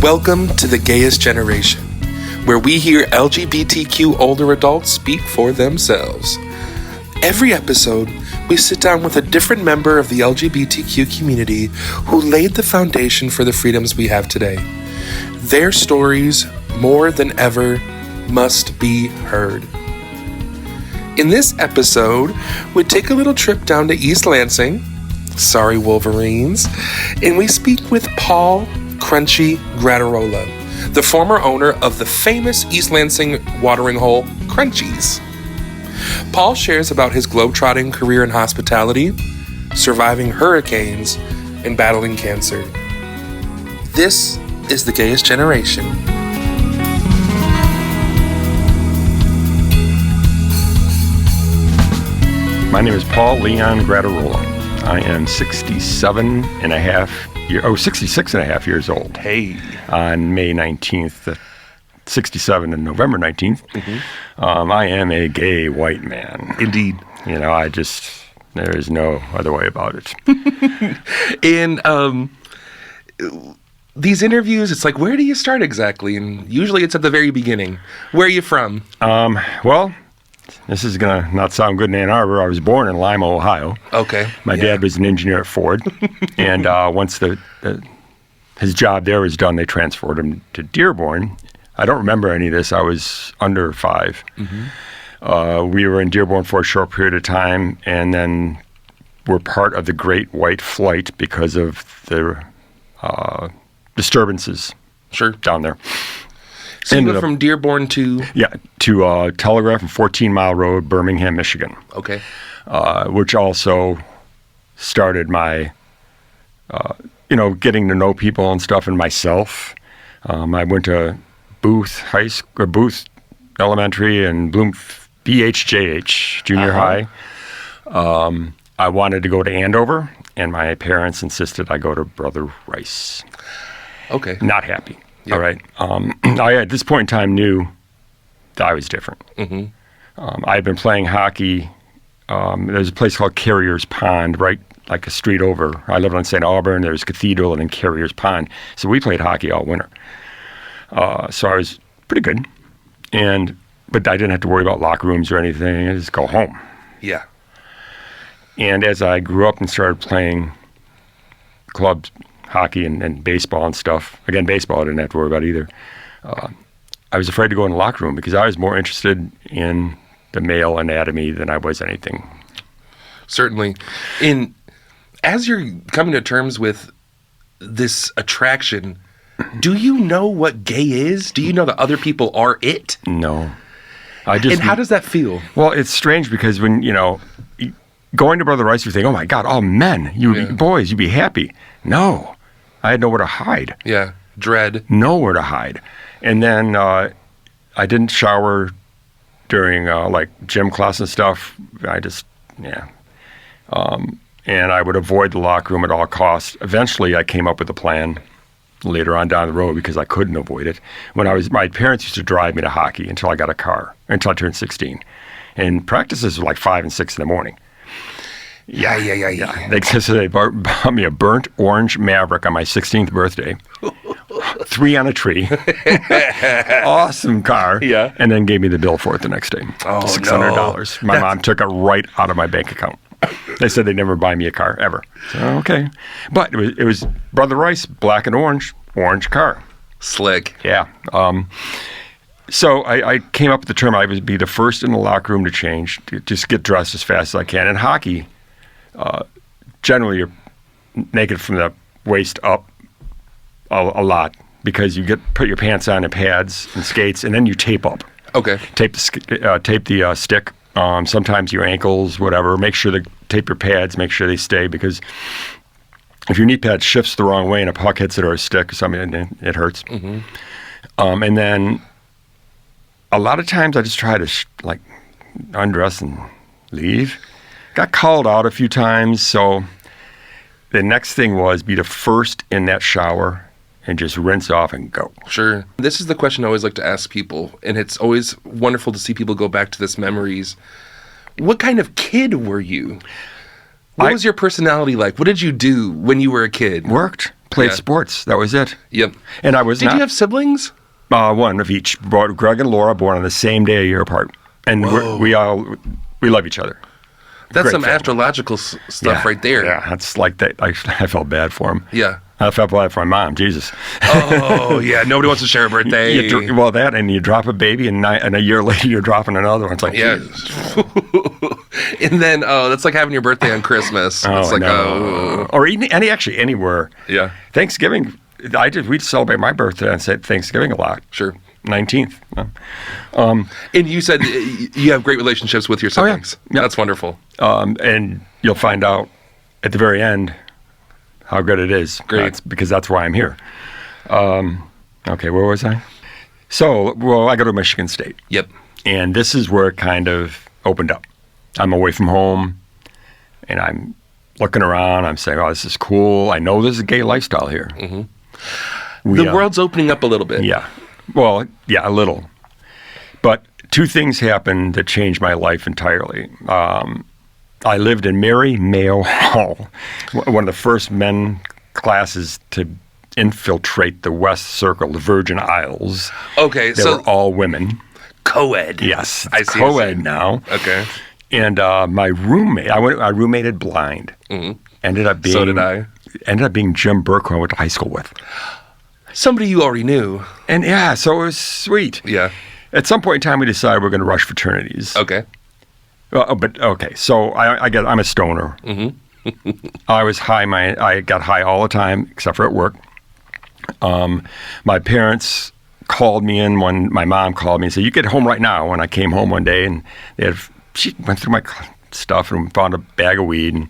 Welcome to the Gayest Generation, where we hear LGBTQ older adults speak for themselves. Every episode, we sit down with a different member of the LGBTQ community who laid the foundation for the freedoms we have today. Their stories, more than ever, must be heard. In this episode, we take a little trip down to East Lansing, sorry Wolverines, and we speak with Paul Crunchy Grattarola, the former owner of the famous East Lansing watering hole, Crunchies. Paul shares about his globetrotting career in hospitality, surviving hurricanes, and battling cancer. This is the Gayest Generation. My name is Paul Leon Grattarola. I am 66 and a half years old. Hey. On May 19th, 67 and November 19th. Mm-hmm. I am a gay white man. Indeed. You know, there is no other way about it. And these interviews, it's like, where do you start exactly? And usually it's at the very beginning. Where are you from? Well, this is going to not sound good in Ann Arbor. I was born in Lima, Ohio. Okay. My dad was an engineer at Ford. And once his job there was done, they transferred him to Dearborn. I don't remember any of this. I was under 5. Mm-hmm. We were in Dearborn for a short period of time, and then were part of the Great White Flight because of the disturbances down there. So you go from Dearborn to? Yeah, to Telegraph and 14 Mile Road, Birmingham, Michigan. Okay. Which also started my, getting to know people and stuff and myself. I went to Booth Elementary and Bloom BHJH Junior High. I wanted to go to Andover, and my parents insisted I go to Brother Rice. Okay. Not happy. Yep. All right. I, at this point in time, knew that I was different. Mm-hmm. I had been playing hockey. There's a place called Carrier's Pond, right like a street over. I lived on St. Auburn. There's Cathedral and then Carrier's Pond. So we played hockey all winter. So I was pretty good. But I didn't have to worry about locker rooms or anything. I just go home. Yeah. And as I grew up and started playing clubs, hockey and baseball and stuff. Again, baseball I didn't have to worry about either. I was afraid to go in the locker room because I was more interested in the male anatomy than I was anything. Certainly. As you're coming to terms with this attraction, do you know what gay is? Do you know that other people are it? No. And how does that feel? Well, it's strange because when, going to Brother Rice, you think, oh my God, all men, boys, you'd be happy. No. I had nowhere to hide. Yeah, dread. Nowhere to hide. And then I didn't shower during gym class and stuff. And I would avoid the locker room at all costs. Eventually, I came up with a plan later on down the road because I couldn't avoid it. My parents used to drive me to hockey until I got a car, until I turned 16. And practices were like 5 and 6 in the morning. Yeah. They bought me a burnt orange Maverick on my 16th birthday. 3 on a tree. Awesome car. Yeah. And then gave me the bill for it the next day. Oh, $600. No. My mom took it right out of my bank account. They said they'd never buy me a car, ever. So, okay. But it was Brother Rice, black and orange car. Slick. Yeah. So I came up with the term I would be the first in the locker room to change, to just get dressed as fast as I can. In hockey, generally you're naked from the waist up a lot because you put your pants on and pads and skates, and then you tape up. Okay. Tape the stick. Sometimes your ankles, whatever. Make sure to tape your pads. Make sure they stay, because if your knee pad shifts the wrong way and a puck hits it or a stick or something, it hurts. Mm-hmm. And then a lot of times I just try to undress and leave. Got called out a few times, so the next thing was be the first in that shower and just rinse off and go. Sure. This is the question I always like to ask people, and it's always wonderful to see people go back to this memories. What kind of kid were you? What was your personality like? What did you do when you were a kid? Worked. Played sports. That was it. Yep. And I was Did you have siblings? One of each. Greg and Laura born on the same day, a year apart. And we love each other. That's Great some family. astrological stuff right there. Yeah, that's like that. I felt bad for him. Yeah. I felt bad for my mom. Jesus. Oh, yeah. Nobody wants to share a birthday. That, and you drop a baby, and a year later you're dropping another one. It's like, yeah. And then, that's like having your birthday on Christmas. It's like, or anywhere. Yeah. Thanksgiving. We'd celebrate my birthday and say Thanksgiving a lot. Sure. 19th. And you said you have great relationships with your siblings. Oh, yeah. That's wonderful. And you'll find out at the very end how good it is. Great. Because that's why I'm here. Okay, where was I? So, I go to Michigan State. Yep. And this is where it kind of opened up. I'm away from home, and I'm looking around. I'm saying, oh, this is cool. I know there's a gay lifestyle here. Mm-hmm. The world's opening up a little bit. Yeah. Well, yeah, a little. But two things happened that changed my life entirely. I lived in Mary Mayo Hall, one of the first men classes to infiltrate the West Circle, the Virgin Isles. Okay, they were all women. Co-ed. Yes, I see. Co-ed now. Okay. And my roommate, I roommated blind. Mm-hmm. Ended up being. So did I. Ended up being Jim Burke, who I went to high school with. Somebody you already knew. And yeah, so it was sweet. Yeah. At some point in time, we decided we're going to rush fraternities. Okay. So I'm a stoner. Mm-hmm. I was high. I got high all the time, except for at work. My parents called me in my mom called me and said, "You get home right now." And I came home one day, and she went through my stuff and found a bag of weed. And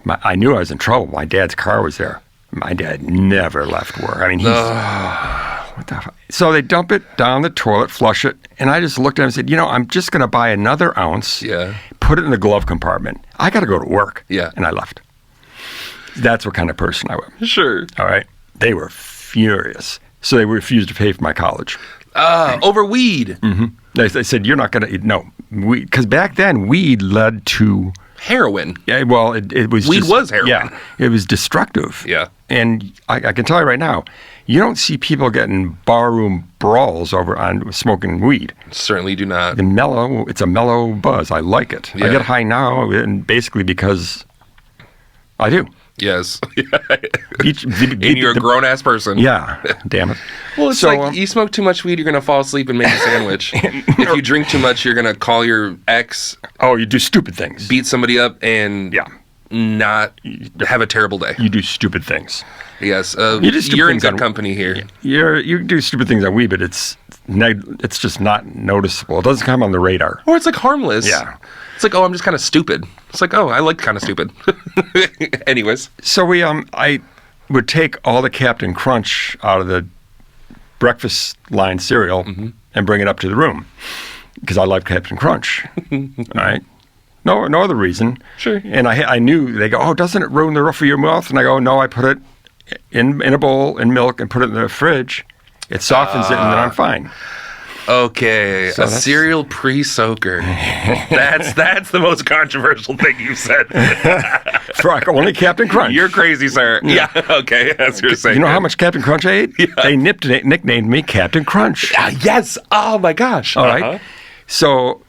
I knew I was in trouble. My dad's car was there. My dad never left work. I mean, what the fuck? So they dump it down the toilet, flush it, and I just looked at him and said, I'm just going to buy another ounce, put it in the glove compartment. I got to go to work. Yeah. And I left. That's what kind of person I was. Sure. All right. They were furious. So they refused to pay for my college. Over weed. Mm-hmm. They said, you're not going to, no. Because back then, weed led to... heroin. Yeah, well, it was weed was heroin. Yeah, it was destructive. Yeah. And I can tell you right now, you don't see people getting barroom brawls over on smoking weed. Certainly do not. It's a mellow buzz. I like it. Yeah. I get high now, and basically because I do. Yes. And you're a grown-ass person. Yeah. Damn it. Well, it's like you smoke too much weed, you're going to fall asleep and make a sandwich. If you drink too much, you're going to call your ex. Oh, you do stupid things. Beat somebody up and not have a terrible day. You do stupid things. Yes. You're in good company here. You do stupid things on weed, but it's just not noticeable. It doesn't come on the radar. Or it's like harmless. Yeah. It's like, I'm just kind of stupid. It's like, I like kind of stupid. Anyways. So I would take all the Captain Crunch out of the breakfast line cereal and bring it up to the room because I love Captain Crunch. All right. No other reason. Sure. And I knew, they go, doesn't it ruin the roof of your mouth? And I go, no, I put it in a bowl in milk and put it in the fridge. It softens it and then I'm fine. Okay, so cereal pre-soaker. That's the most controversial thing you've said. For only Captain Crunch. You're crazy, sir. Yeah, okay, that's what you're saying. You know how much Captain Crunch I ate? Yeah. They nicknamed me Captain Crunch. Yes. Oh, my gosh. All right. So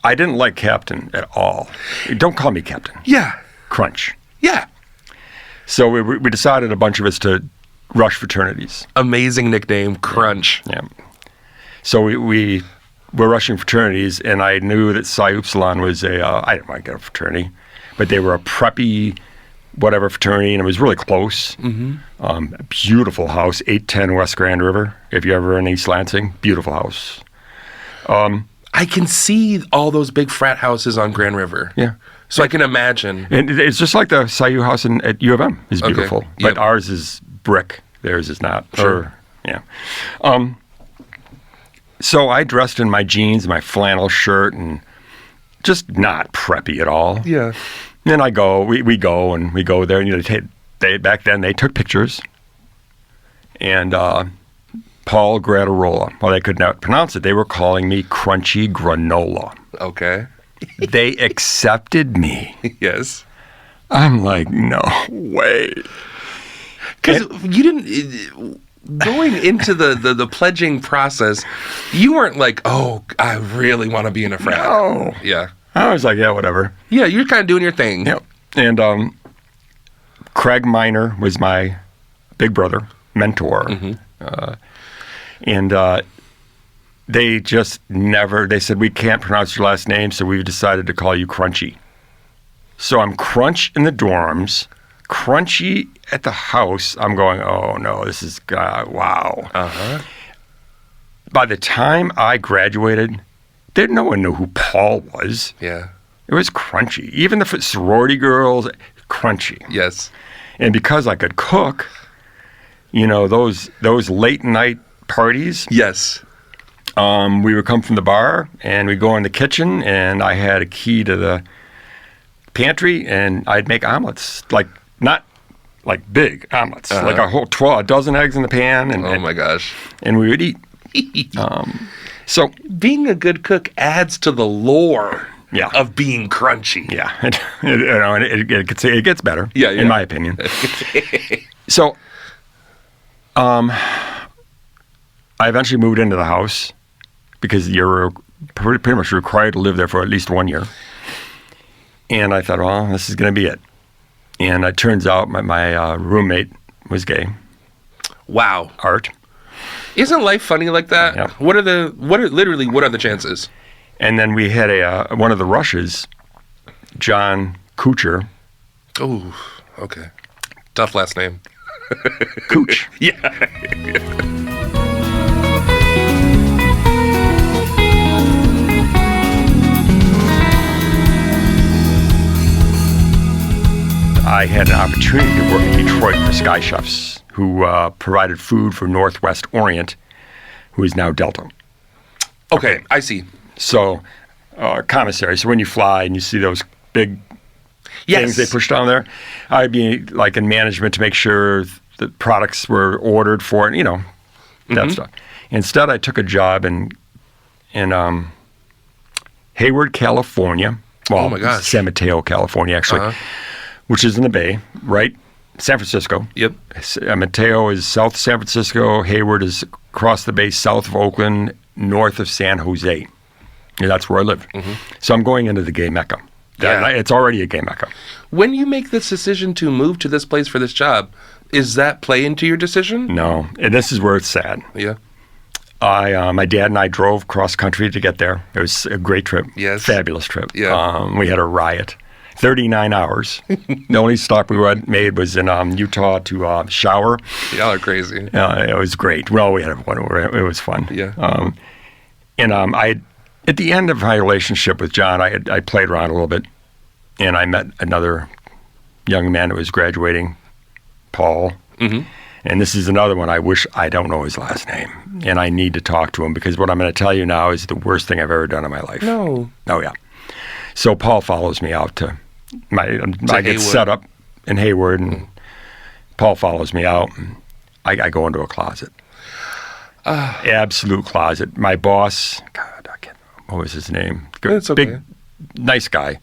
I didn't like Captain at all. Don't call me Captain. Yeah. Crunch. Yeah. So we decided, a bunch of us, to rush fraternities. Amazing nickname, Crunch. Yeah. So we were rushing fraternities, and I knew that Psi Upsilon was I didn't want to get a fraternity, but they were a preppy whatever fraternity, and it was really close. Mm-hmm. Beautiful house, 810 West Grand River, if you're ever in East Lansing. Beautiful house. I can see all those big frat houses on Grand River. Yeah. So I can imagine. And it's just like the Psi U house at U of M is beautiful, Okay. but ours is brick. Theirs is not. Sure. So I dressed in my jeans, my flannel shirt, and just not preppy at all. Yeah. And I go, we go there, and back then they took pictures. And Paul Grattarola, well, they could not pronounce it. They were calling me Crunchy Granola. Okay. They accepted me. Yes. I'm like, no way. Because you didn't... Going into the pledging process, you weren't like, oh, I really want to be in a frat. No. Yeah. I was like, yeah, whatever. Yeah, you're kind of doing your thing. Yep. And Craig Miner was my big brother, mentor. And they just never, they said, we can't pronounce your last name, so we've decided to call you Crunchy. So I'm Crunch in the dorms, Crunchy at the house. I'm going, oh no, this is, wow. By the time I graduated, no one knew who Paul was. Yeah. It was Crunchy. Even the sorority girls, Crunchy. Yes. And because I could cook, you know, those late night parties. Yes. We would come from the bar and we'd go in the kitchen, and I had a key to the pantry, and I'd make omelets, not like big omelets, like a dozen eggs in the pan. And, oh my gosh. And we would eat. So being a good cook adds to the lore of being crunchy. Yeah. It gets better, in my opinion. So I eventually moved into the house because you're pretty much required to live there for at least 1 year. And I thought, well, this is going to be it. And it turns out my roommate was gay. Wow. Art. Isn't life funny like that? Yeah. What are the chances? And then we had one of the rushes, John Kucher. Oh, okay. Tough last name. Cooch. Yeah. I had an opportunity to work in Detroit for Sky Chefs, who provided food for Northwest Orient, who is now Delta. Okay, I see. So, commissary. So when you fly and you see those big things they push down there, I'd be like in management to make sure the products were ordered for it, that stuff. Instead, I took a job in Hayward, California. Well, oh my gosh. San Mateo, California, actually, which is in the Bay, right? San Francisco. Yep. Mateo is south of San Francisco. Hayward is across the Bay, south of Oakland, north of San Jose. And that's where I live. So I'm going into the gay mecca. It's already a gay mecca. When you make this decision to move to this place for this job, is that play into your decision? No. And this is where it's sad. Yeah. My dad and I drove cross country to get there. It was a great trip. Yes. Fabulous trip. Yeah. We had a riot. 39 hours. The only stop we made was in Utah to shower. Y'all are crazy. It was great. Well, we had one. It was fun. Yeah. At the end of my relationship with John, I played around a little bit, and I met another young man who was graduating, Paul. And this is another one I don't know his last name, and I need to talk to him because what I'm going to tell you now is the worst thing I've ever done in my life. No. Oh, yeah. So Paul follows me out to I get set up in Hayward, and Paul follows me out, and I go into a closet. Absolute closet. My boss, God, I can't, what was his name? It's okay. Big, nice guy.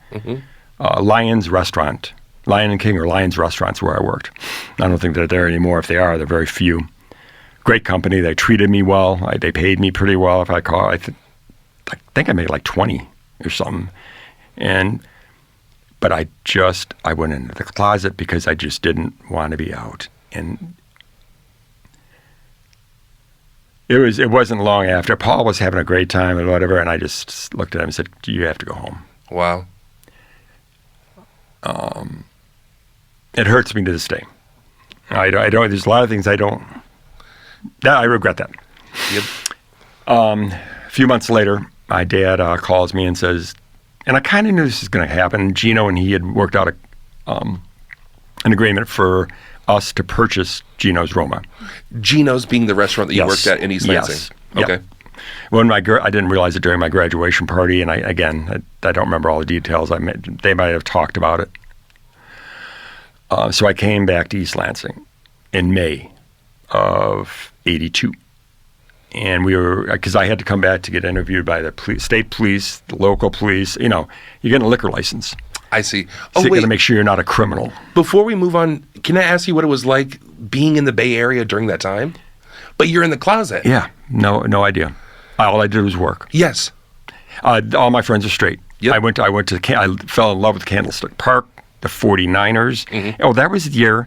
Lions Restaurant. Lion and King or Lions Restaurants where I worked. I don't think they're there anymore. If they are, they're very few. Great company. They treated me well. They paid me pretty well. If I call, I think I made like 20 or something. But I went into the closet because I just didn't want to be out. And it wasn't long after. Paul was having a great time and whatever, and I just looked at him and said, you have to go home. Wow. It hurts me to this day. I don't. There's a lot of things I regret that. Yep. A few months later, my dad calls me and says, and I kind of knew this was going to happen. Gino and he had worked out an agreement for us to purchase Gino's Roma. Gino's being the restaurant that you worked at in East Lansing. Yes. Okay. When I didn't realize it during my graduation party, and I don't remember all the details. They might have talked about it. So I came back to East Lansing in May of '82. And because I had to come back to get interviewed by the state police, the local police. You're getting a liquor license. I see. So you got to make sure you're not a criminal. Before we move on, can I ask you what it was like being in the Bay Area during that time? But you're in the closet. Yeah, no idea. All I did was work. Yes. All my friends are straight. Yep. I fell in love with Candlestick Park, the 49ers. Mm-hmm. Oh, that was the year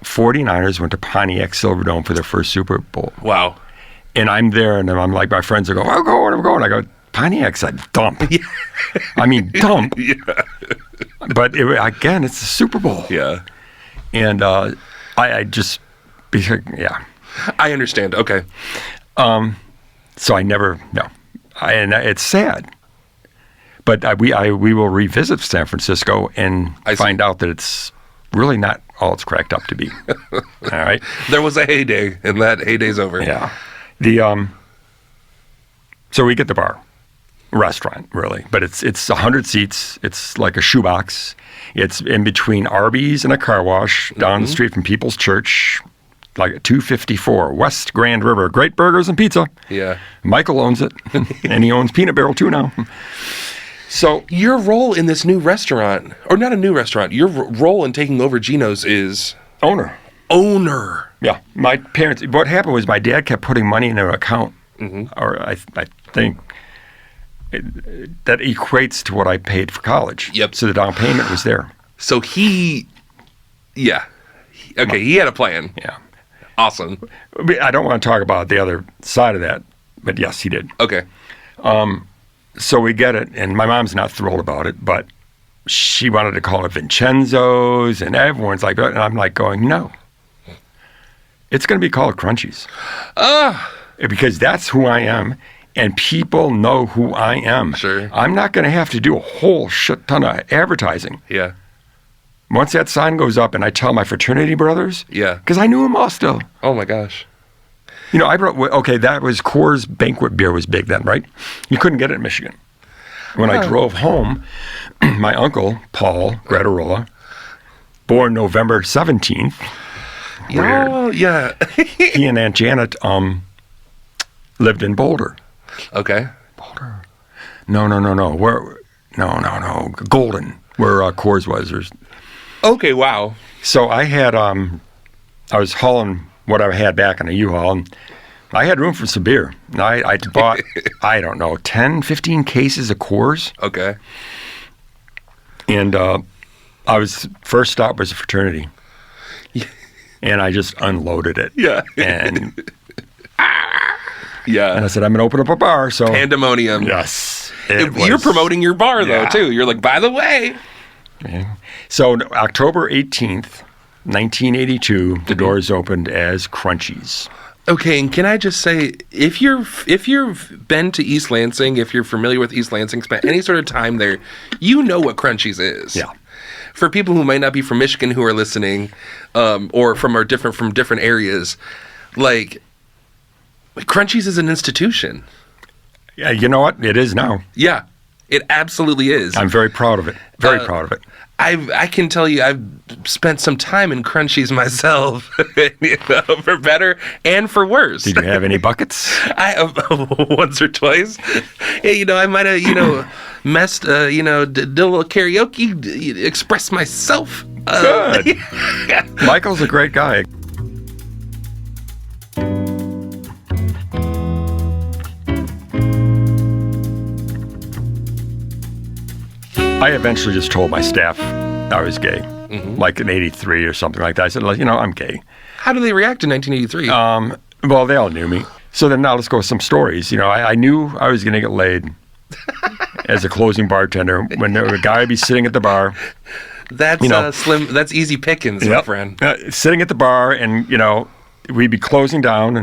49ers went to Pontiac Silverdome for their first Super Bowl. Wow. And I'm there, and I'm like, my friends are going, I'm going. I go, Pontiac's a dump. Yeah. I mean, dump. Yeah. But again, it's the Super Bowl. Yeah. And I just, yeah. I understand. Okay. So I never, no. And it's sad. But we will revisit San Francisco and find out that it's really not all it's cracked up to be. All right? There was a heyday, and that heyday's over. Yeah. So we get the bar. Restaurant, really. But it's 100 seats. It's like a shoebox. It's in between Arby's and a car wash down the street from People's Church, like 254 West Grand River. Great burgers and pizza. Yeah. Michael owns it, and he owns Peanut Barrel too now. So your role in this new restaurant, or not a new restaurant, your role in taking over Gino's is owner. Yeah. My parents, what happened was my dad kept putting money in an account, or I think that equates to what I paid for college. Yep. So the down payment was there. So he had a plan. Yeah. Awesome. I don't want to talk about the other side of that, but yes, he did. Okay. So we get it, and my mom's not thrilled about it, but she wanted to call it Vincenzo's, and everyone's like, and I'm like going, no. It's going to be called Crunchies. Because that's who I am, and people know who I am. Sure. I'm not going to have to do a whole shit ton of advertising. Yeah. Once that sign goes up and I tell my fraternity brothers, Yeah. because I knew them all still. Oh my gosh. You know, that was Coors Banquet beer was big then, right? You couldn't get it in Michigan. When I drove home, my uncle, Paul Grattarola, born November 17th. Oh, yeah. He and Aunt Janet lived in Boulder. Okay. Boulder? No. Golden, where Coors was. Okay, wow. So I had, I was hauling what I had back in a U-Haul, and I had room for some beer. And I bought, 10, 15 cases of Coors. Okay. And first stop was a fraternity. Yeah. And I just unloaded it. Yeah. And yeah. And I said, I'm going to open up a bar. So Pandemonium. Yes. You're promoting your bar, though, too. You're like, by the way. Yeah. So October 18th, 1982, the doors opened as Crunchies. Okay, and can I just say, if you've been to East Lansing, if you're familiar with East Lansing, spent any sort of time there, you know what Crunchies is. Yeah. For people who might not be from Michigan who are listening, or from different areas, like Crunchies is an institution. Yeah, you know what? It is now. Yeah, it absolutely is. I'm very proud of it. Very proud of it. I can tell you I've spent some time in Crunchies myself, for better and for worse. Did you have any buckets? I once or twice. Yeah, I might have, messed, did a little karaoke, express myself. Good. Michael's a great guy. I eventually just told my staff I was gay, like in '83 or something like that. I said, I'm gay. How did they react in 1983? Well, they all knew me. So then now let's go with some stories. I knew I was going to get laid as a closing bartender when a guy would be sitting at the bar. That's slim. That's easy pickings, my friend. Sitting at the bar, and we'd be closing down,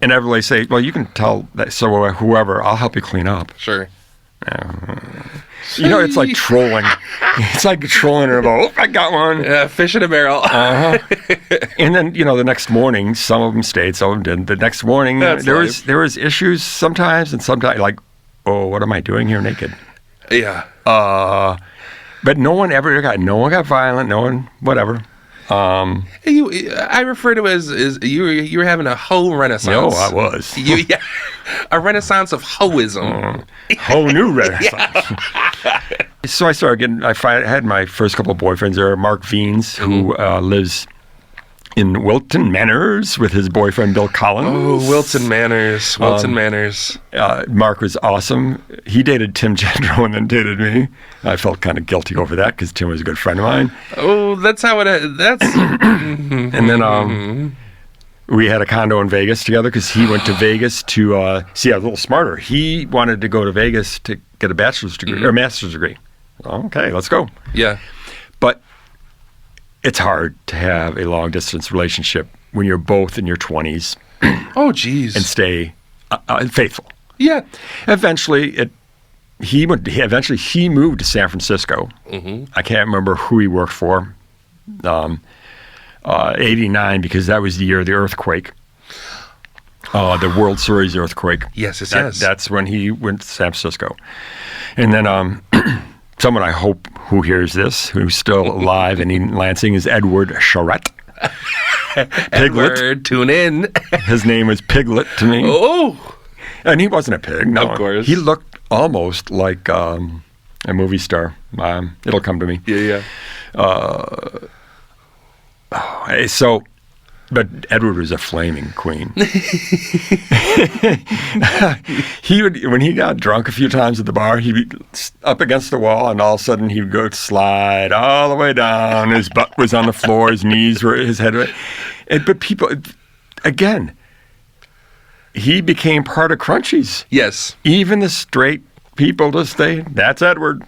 and everybody say, "Well, you can tell that." So whoever, I'll help you clean up. Sure. It's like trolling. It's like trolling about, I got one. Fish in a barrel. And then, the next morning, some of them stayed, some of them didn't. The next morning, there was issues sometimes, and sometimes like, oh, what am I doing here naked? Yeah. But no one got violent, no one, whatever. I refer to it as you were having a hoe renaissance. No, I was. A renaissance of hoism. Whole new renaissance. So I started getting. I had my first couple of boyfriends there. Mark Veens, who lives in Wilton Manors with his boyfriend Bill Collins. Oh, Wilton Manors. Wilton Manors. Mark was awesome. He dated Tim Gendro and then dated me. I felt kind of guilty over that because Tim was a good friend of mine. Oh, that's how it. That's. And then we had a condo in Vegas together because he went to Vegas to see. I was a little smarter. He wanted to go to Vegas to get a bachelor's degree or master's degree. Okay, let's go. Yeah. But it's hard to have a long distance relationship when you're both in your 20s. Oh, geez. And stay faithful. Yeah. Eventually, he moved to San Francisco. Mm-hmm. I can't remember who he worked for. 89, because that was the year of the earthquake. The World Series earthquake. Yes. That's when he went to San Francisco. And then someone I hope who hears this, who's still alive and in Lansing, is Edward Charette. Piglet. Edward, tune in. His name was Piglet to me. Oh. And he wasn't a pig, no. Of course. He looked almost like a movie star. It'll come to me. Yeah. But Edward was a flaming queen. When he got drunk a few times at the bar, he'd be up against the wall, and all of a sudden he would go slide all the way down. His butt was on the floor, his knees were, his head. But people, again, he became part of Crunchies. Yes. Even the straight people to stay. That's Edward.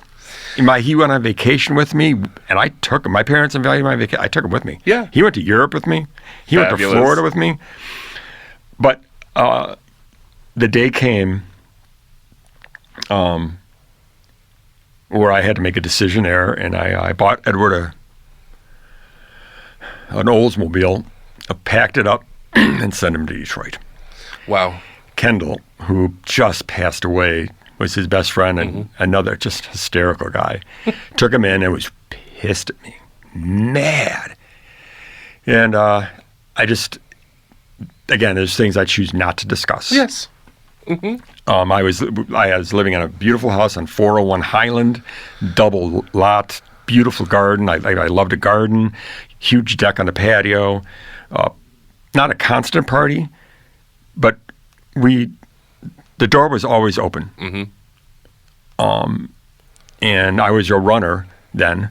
He went on vacation with me, and I took him. My parents invited my vacation. I took him with me. Yeah. He went to Europe with me. He went to Florida with me. But the day came where I had to make a decision there, and I bought Edward an Oldsmobile, packed it up, and sent him to Detroit. Wow. Kendall, who just passed away, was his best friend and another just hysterical guy. Took him in and was pissed at me, mad. And I just, again, there's things I choose not to discuss. Yes. Mm-hmm. I was living in a beautiful house on 401 Highland, double lot, beautiful garden. I loved a garden, huge deck on the patio. Not a constant party, but the door was always open. Mm-hmm. And I was a runner then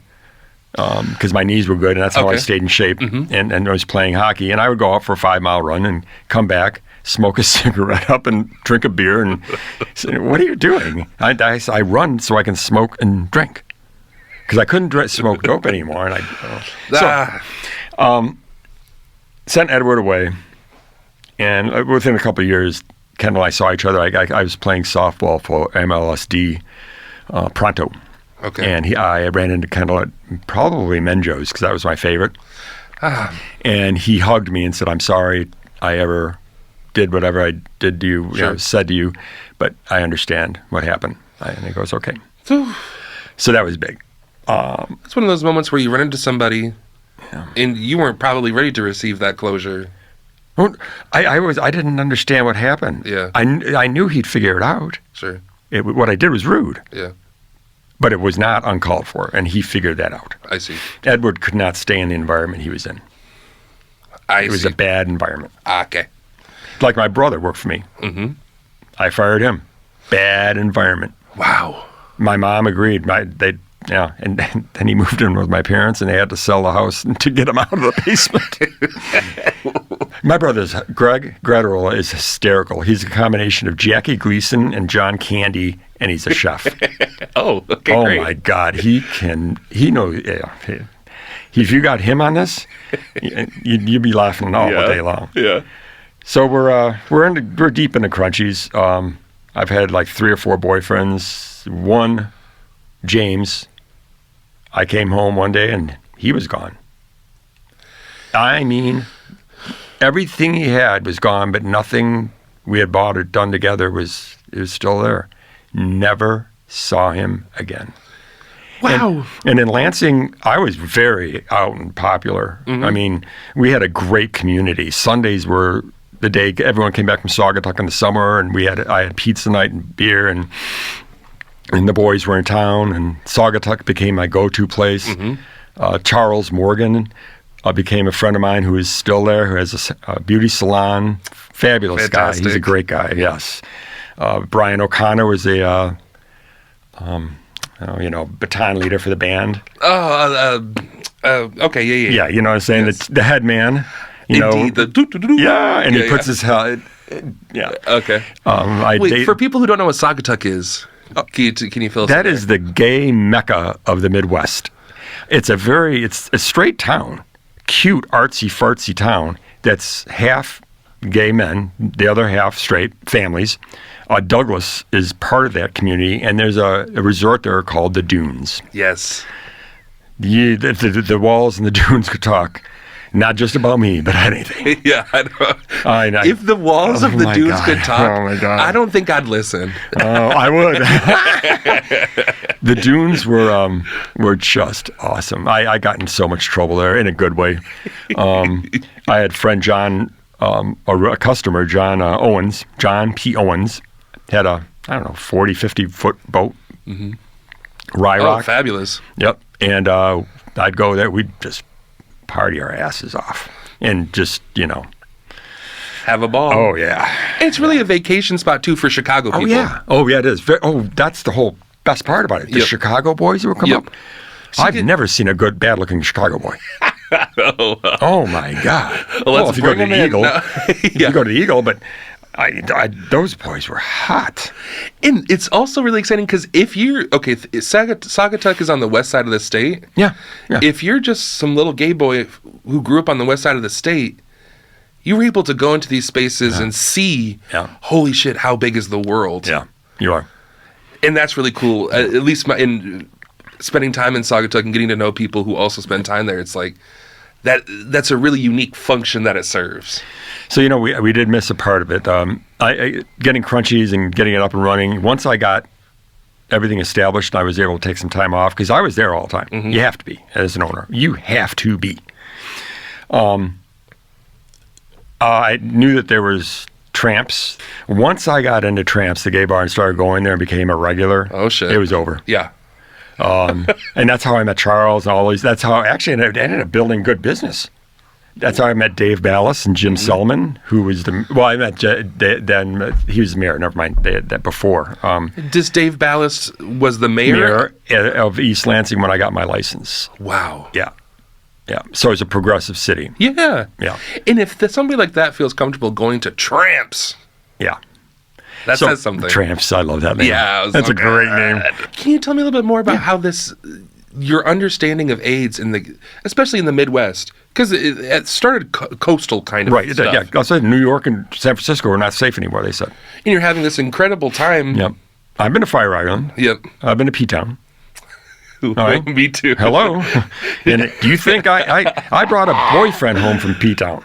because my knees were good, and that's how I stayed in shape. Mm-hmm. And I was playing hockey. And I would go out for a 5-mile run and come back, smoke a cigarette up and drink a beer and say, what are you doing? I run so I can smoke and drink because I couldn't smoke dope anymore. And sent Edward away. And within a couple of years, Kendall and I saw each other. I was playing softball for MLSD Pronto. Okay. And I ran into Kendall at probably Menjo's because that was my favorite. And he hugged me and said, I'm sorry I ever did whatever I did to you, said to you, but I understand what happened. And he goes, okay. So that was big. It's one of those moments where you run into somebody and you weren't probably ready to receive that closure. I didn't understand what happened. Yeah. I knew he'd figure it out. Sure. What I did was rude. Yeah. But it was not uncalled for, and he figured that out. I see. Edward could not stay in the environment he was in. It was a bad environment. Okay. Like my brother worked for me. Mm-hmm. I fired him. Bad environment. Wow. My mom agreed. And then he moved in with my parents, and they had to sell the house to get him out of the basement. My brother's Greg Grattarola is hysterical. He's a combination of Jackie Gleason and John Candy, and he's a chef. Great. My God, he knows. Yeah. If you got him on this, you'd be laughing all day long. Yeah. So we're deep into Crunchies. I've had like 3 or 4 boyfriends. One, James. I came home one day and he was gone. I mean, everything he had was gone, but nothing we had bought or done together was still there. Never saw him again. Wow. And in Lansing, I was very out and popular. Mm-hmm. I mean, we had a great community. Sundays were the day everyone came back from Saugatuck in the summer, and I had pizza night and beer, and the boys were in town, and Saugatuck became my go-to place. Mm-hmm. Charles Morgan became a friend of mine who is still there, who has a beauty salon. Fabulous Fantastic. guy. He's a great guy, yes. Brian O'Connor was a, baton leader for the band. Okay, yeah. Yeah, you know what I'm saying? Yes. The head man. Indeed. Yeah, and he puts his head. Yeah. Okay. Wait, for people who don't know what Saugatuck is, can you fill us in? That is the gay mecca of the Midwest. It's a straight town, cute, artsy, fartsy town that's half gay men, the other half straight families. Douglas is part of that community, and there's a resort there called the Dunes. Yes. The walls and the dunes could talk. Not just about me, but anything. Yeah, I know. If the walls of the dunes could talk, I don't think I'd listen. Oh, I would. The dunes were just awesome. I got in so much trouble there in a good way. I had friend John, a customer, John P. Owens, had a, 40, 50-foot boat. Mm-hmm. Rye Rock. Oh, fabulous. Yep. And I'd go there. We'd just party our asses off and just, have a ball. Oh, yeah. It's really a vacation spot, too, for Chicago people. Oh, yeah, it is. That's the whole best part about it. The Chicago boys who will come up. I've never seen a bad-looking Chicago boy. Oh, my God. Well, if you go to the Eagle. If you go to the Eagle, but those boys were hot. And it's also really exciting because if you're, Saugatuck is on the west side of the state. Yeah. If you're just some little gay boy who grew up on the west side of the state, you were able to go into these spaces and see, holy shit, how big is the world? Yeah, you are. And that's really cool. At least in spending time in Saugatuck and getting to know people who also spend time there, it's like, that's a really unique function that it serves. So, we did miss a part of it. Getting Crunchies and getting it up and running. Once I got everything established, I was able to take some time off because I was there all the time. Mm-hmm. You have to be as an owner. You have to be. I knew that there was Tramps. Once I got into Tramps, the gay bar, and started going there and became a regular. Oh, shit. It was over. Yeah. And that's how I met Charles and all these. That's how actually I ended up building good business. That's how I met Dave Ballas and Jim Sullivan, who was I met then he was the mayor. Never mind, they had that before. Does Dave Ballas was the mayor of East Lansing when I got my license? Wow. Yeah. So it's a progressive city. Yeah. Yeah. And if somebody like that feels comfortable going to Tramps, that says something. Tramps, I love that name. Yeah, that's a great name. Can you tell me a little bit more about how your understanding of AIDS especially in the Midwest, because it started coastal kind of stuff. Yeah, I said New York and San Francisco are not safe anymore, they said. And you're having this incredible time. Yep. I've been to Fire Island. Yep. I've been to P-Town. All right. Me too. Hello. And do you think I brought a boyfriend home from P-Town?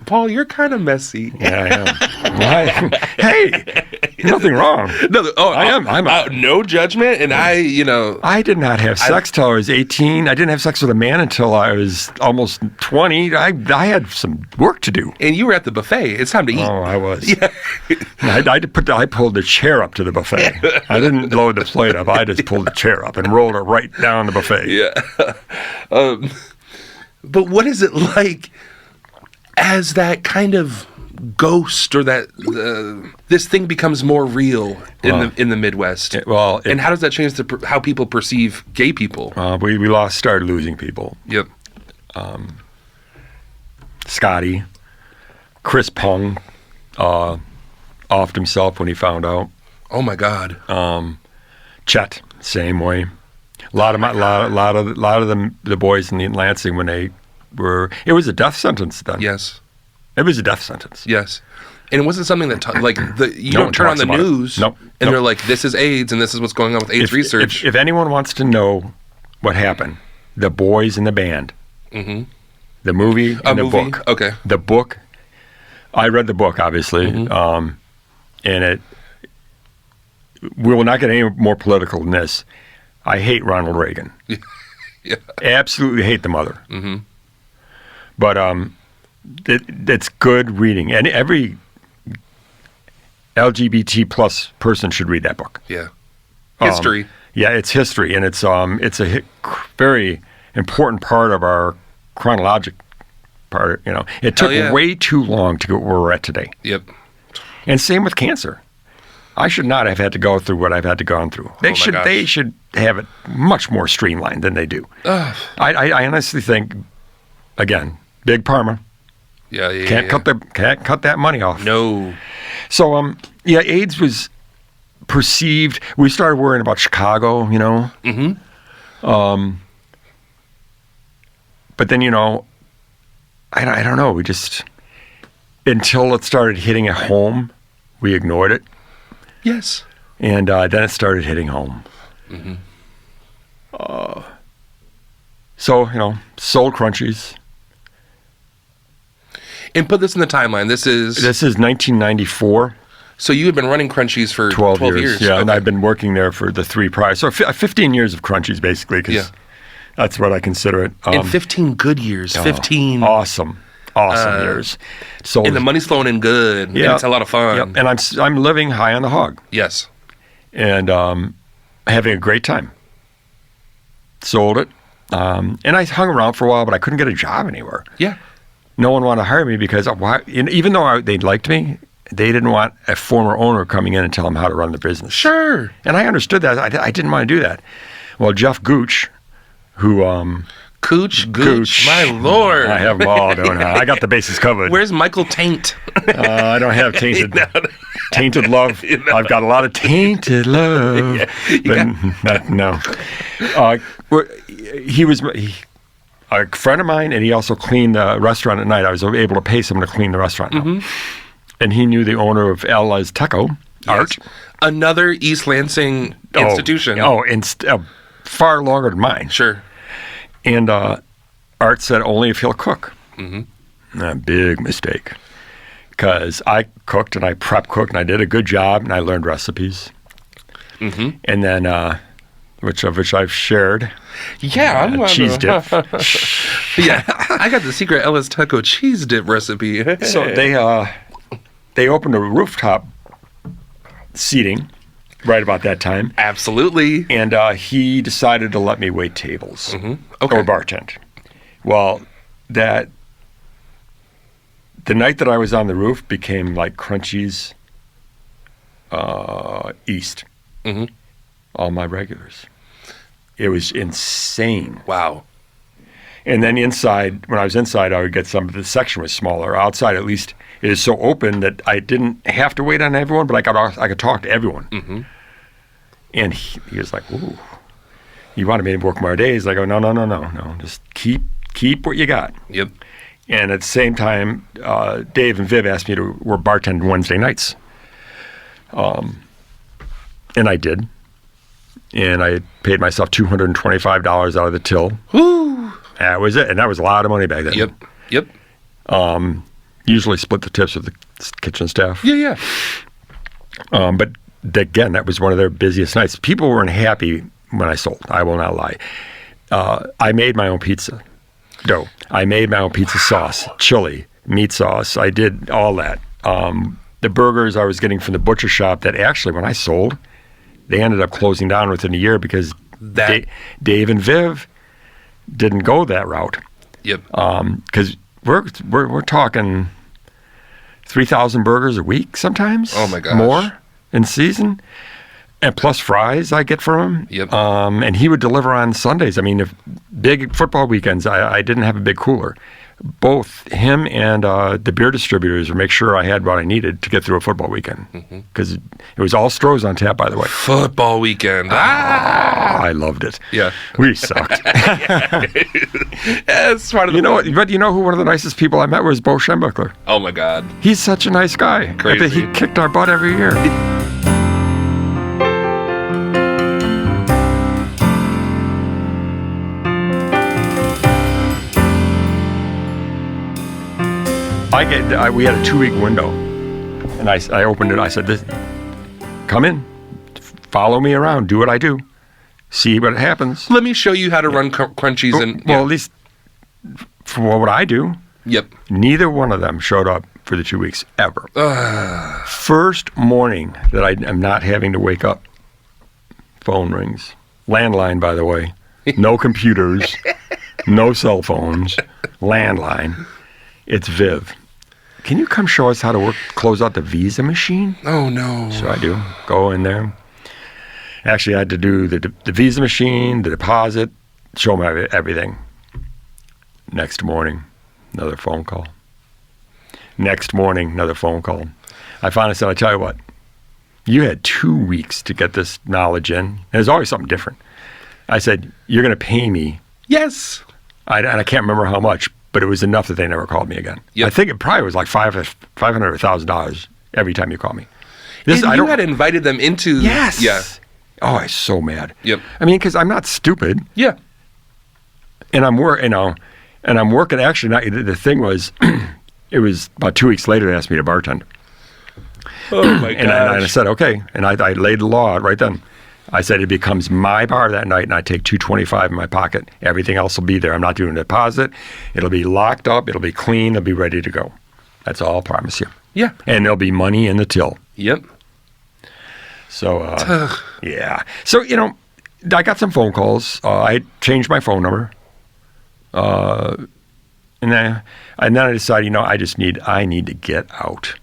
Paul, you're kind of messy. Yeah, I am. Hey, nothing wrong. I am. No judgment, and I did not have sex till I was 18. I didn't have sex with a man until I was almost 20. I had some work to do. And you were at the buffet. It's time to eat. Oh, I was. Yeah. I pulled the chair up to the buffet. I didn't load the plate up. I just pulled the chair up and rolled it right down the buffet. Yeah. But what is it like as that kind of ghost or that this thing becomes more real in the Midwest? And how does that change how people perceive gay people? We started losing people. Yep. Scotty, Chris Pung, offed himself when he found out. Oh my God. Chet, same way. A lot of the boys in Lansing when they were. It was a death sentence then. Yes. It was a death sentence. Yes. And it wasn't something that you don't turn on the news and they're like, this is AIDS and this is what's going on with AIDS research. If anyone wants to know what happened, the boys in the band, the movie and the book. Okay. The book. I read the book, obviously, and we will not get any more political than this. I hate Ronald Reagan. Yeah. Absolutely hate the mother. But it's good reading, and every LGBT plus person should read that book. Yeah. History. It's history, and it's a very important part of our chronologic part, it took way too long to get where we're at today. Yep. And same with cancer. I should not have had to go through what I've had to go through. They should have it much more streamlined than they do. I honestly think, again, Big Pharma. Yeah. Can't cut that money off. No. So AIDS was perceived. We started worrying about Chicago, Mm-hmm. But then I don't know. We just until it started hitting at home, we ignored it. Yes. And then it started hitting home. Mm-hmm. So sold Crunchies. And put this in the timeline. This is 1994. So you had been running Crunchies for 12 years. Yeah, okay. And I've been working there for the 3 prior. So 15 years of Crunchies, basically, because that's what I consider it. And 15 good years. 15. Awesome years. So and the money's flowing in good. Yeah, and it's a lot of fun. Yep. And I'm living high on the hog. Yes. And having a great time. Sold it. And I hung around for a while, but I couldn't get a job anywhere. Yeah. No one wanted to hire me because even though they liked me, they didn't want a former owner coming in and telling them how to run the business. Sure. And I understood that. I didn't want to do that. Well, Jeff Gooch, who... Gooch, my Lord. I have them all, don't I? I got the bases covered. Where's Michael Taint? I don't have tainted love. I've got a lot of tainted love. No. He was a friend of mine, and he also cleaned the restaurant at night. I was able to pay someone to clean the restaurant now. Mm-hmm. And he knew the owner of LGBTQ, Art. Another East Lansing institution. Far longer than mine. Sure. And Art said only if he'll cook. Mm-hmm. A big mistake. Because I cooked and I prep cooked and I did a good job and I learned recipes. Mm-hmm. And then, which I've shared. Yeah. Cheese dip. Yeah. I got the secret Ellis Taco cheese dip recipe. So they opened a rooftop seating right about that time. Absolutely. And he decided to let me wait tables. Mm-hmm. Okay. Or bartend. Well, the night that I was on the roof became like Crunchies East. Mm-hmm. All my regulars. It was insane. Wow. And then inside, when I was inside, I would get the section was smaller. Outside, at least, it is so open that I didn't have to wait on everyone, but I could talk to everyone. Mm-hmm. And he was like, "Ooh, you wanted me to work more days?" I go, no. Just keep what you got. Yep. And at the same time, Dave and Viv asked me to work bartend Wednesday nights. And I did. And I paid myself $225 out of the till. Woo! That was it. And that was a lot of money back then. Yep. Usually split the tips with the kitchen staff. Yeah. But again, that was one of their busiest nights. People weren't happy when I sold. I will not lie. I made my own pizza dough. I made my own pizza sauce, chili, meat sauce. I did all that. The burgers I was getting from the butcher shop that actually, when I sold, they ended up closing down within a year because Dave and Viv didn't go that route. Yep. Because we're talking 3,000 burgers a week sometimes. Oh my gosh. More in season. And plus fries I get from him. Yep. And he would deliver on Sundays. I mean, if big football weekends, I didn't have a big cooler. Both him and the beer distributors would make sure I had what I needed to get through a football weekend. Because it was all Stroh's on tap, by the way. Football weekend. I loved it. Yeah. We sucked. That's part of you know what? But you know who one of the nicest people I met was Bo Schembuckler. Oh my God. He's such a nice guy. Crazy. He kicked our butt every year. We had a 2-week window, and I opened it. I said, "Come in, follow me around, do what I do, see what happens." Let me show you how to run Crunchies. Well, at least for what I do. Yep. Neither one of them showed up for the 2 weeks ever. First morning that I am not having to wake up, phone rings. Landline, by the way. No computers, no cell phones. landline. It's Viv. Can you come show us how to close out the Visa machine? Oh, no. So I do. Go in there. Actually, I had to do the Visa machine, the deposit, show them everything. Next morning, another phone call. Next morning, another phone call. I finally said, I tell you what, you had 2 weeks to get this knowledge in. And there's always something different. I said, you're going to pay me. Yes. And I can't remember how much, but it was enough that they never called me again. Yep. I think it probably was like $500 or $1,000 every time you call me. You had invited them into... Yes. Yeah. Oh, I was so mad. Yep. I mean, because I'm not stupid. Yeah. And I'm working. Actually, the thing was, it was about 2 weeks later they asked me to bartend. Oh my gosh. And I said, okay. And I laid the law out right then. I said it becomes my bar that night, and I take $225 in my pocket. Everything else will be there. I'm not doing a deposit. It'll be locked up. It'll be clean. It'll be ready to go. That's all I'll promise you. Yeah. And there'll be money in the till. Yep. So, yeah. So, I got some phone calls. I changed my phone number. And then I decided, I need to get out.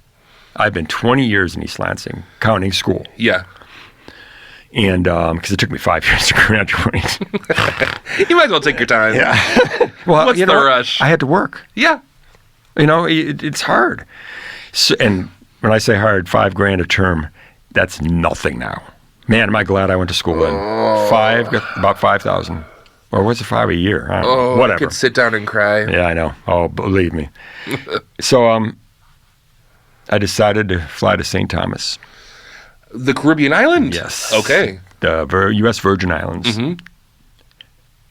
I've been 20 years in East Lansing, counting school. Yeah. And because it took me 5 years to graduate. You might as well take your time. Yeah. Well, what's the rush? I had to work. Yeah. It's hard. So, and when I say hard, $5,000 a term, that's nothing now. Man, am I glad I went to school then. About 5,000. Or was it 5 a year? I don't know. Whatever. I could sit down and cry. Yeah, I know. Oh, believe me. So I decided to fly to St. Thomas. The Caribbean island? Yes. Okay. The U.S. Virgin Islands. Mm-hmm.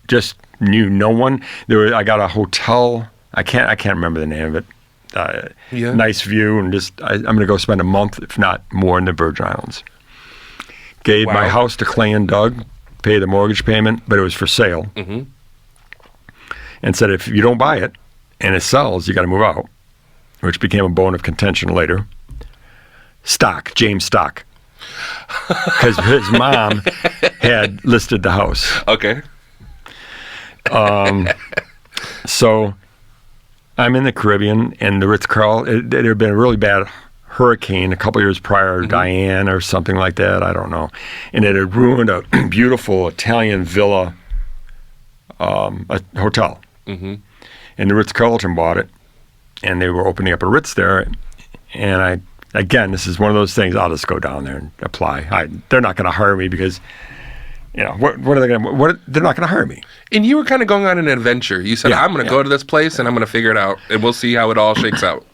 Just knew no one. I got a hotel. I can't remember the name of it. Yeah. Nice view, and I'm going to go spend a month, if not more, in the Virgin Islands. Gave my house to Clay and Doug, pay the mortgage payment, but it was for sale. Mm-hmm. And said, if you don't buy it and it sells, you got to move out, which became a bone of contention later. James Stock. Because his mom had listed the house. Okay. So I'm in the Caribbean, and the Ritz-Carlton, there had been a really bad hurricane a couple years prior, Diane or something like that, I don't know. And it had ruined a beautiful Italian villa, a hotel. Mm-hmm. And the Ritz-Carlton bought it, and they were opening up a Ritz there. And again, this is one of those things, I'll just go down there and apply. They're not going to hire me because, what are they going to, they're not going to hire me. And you were kind of going on an adventure. You said, I'm going to go to this place and I'm going to figure it out, and we'll see how it all shakes out.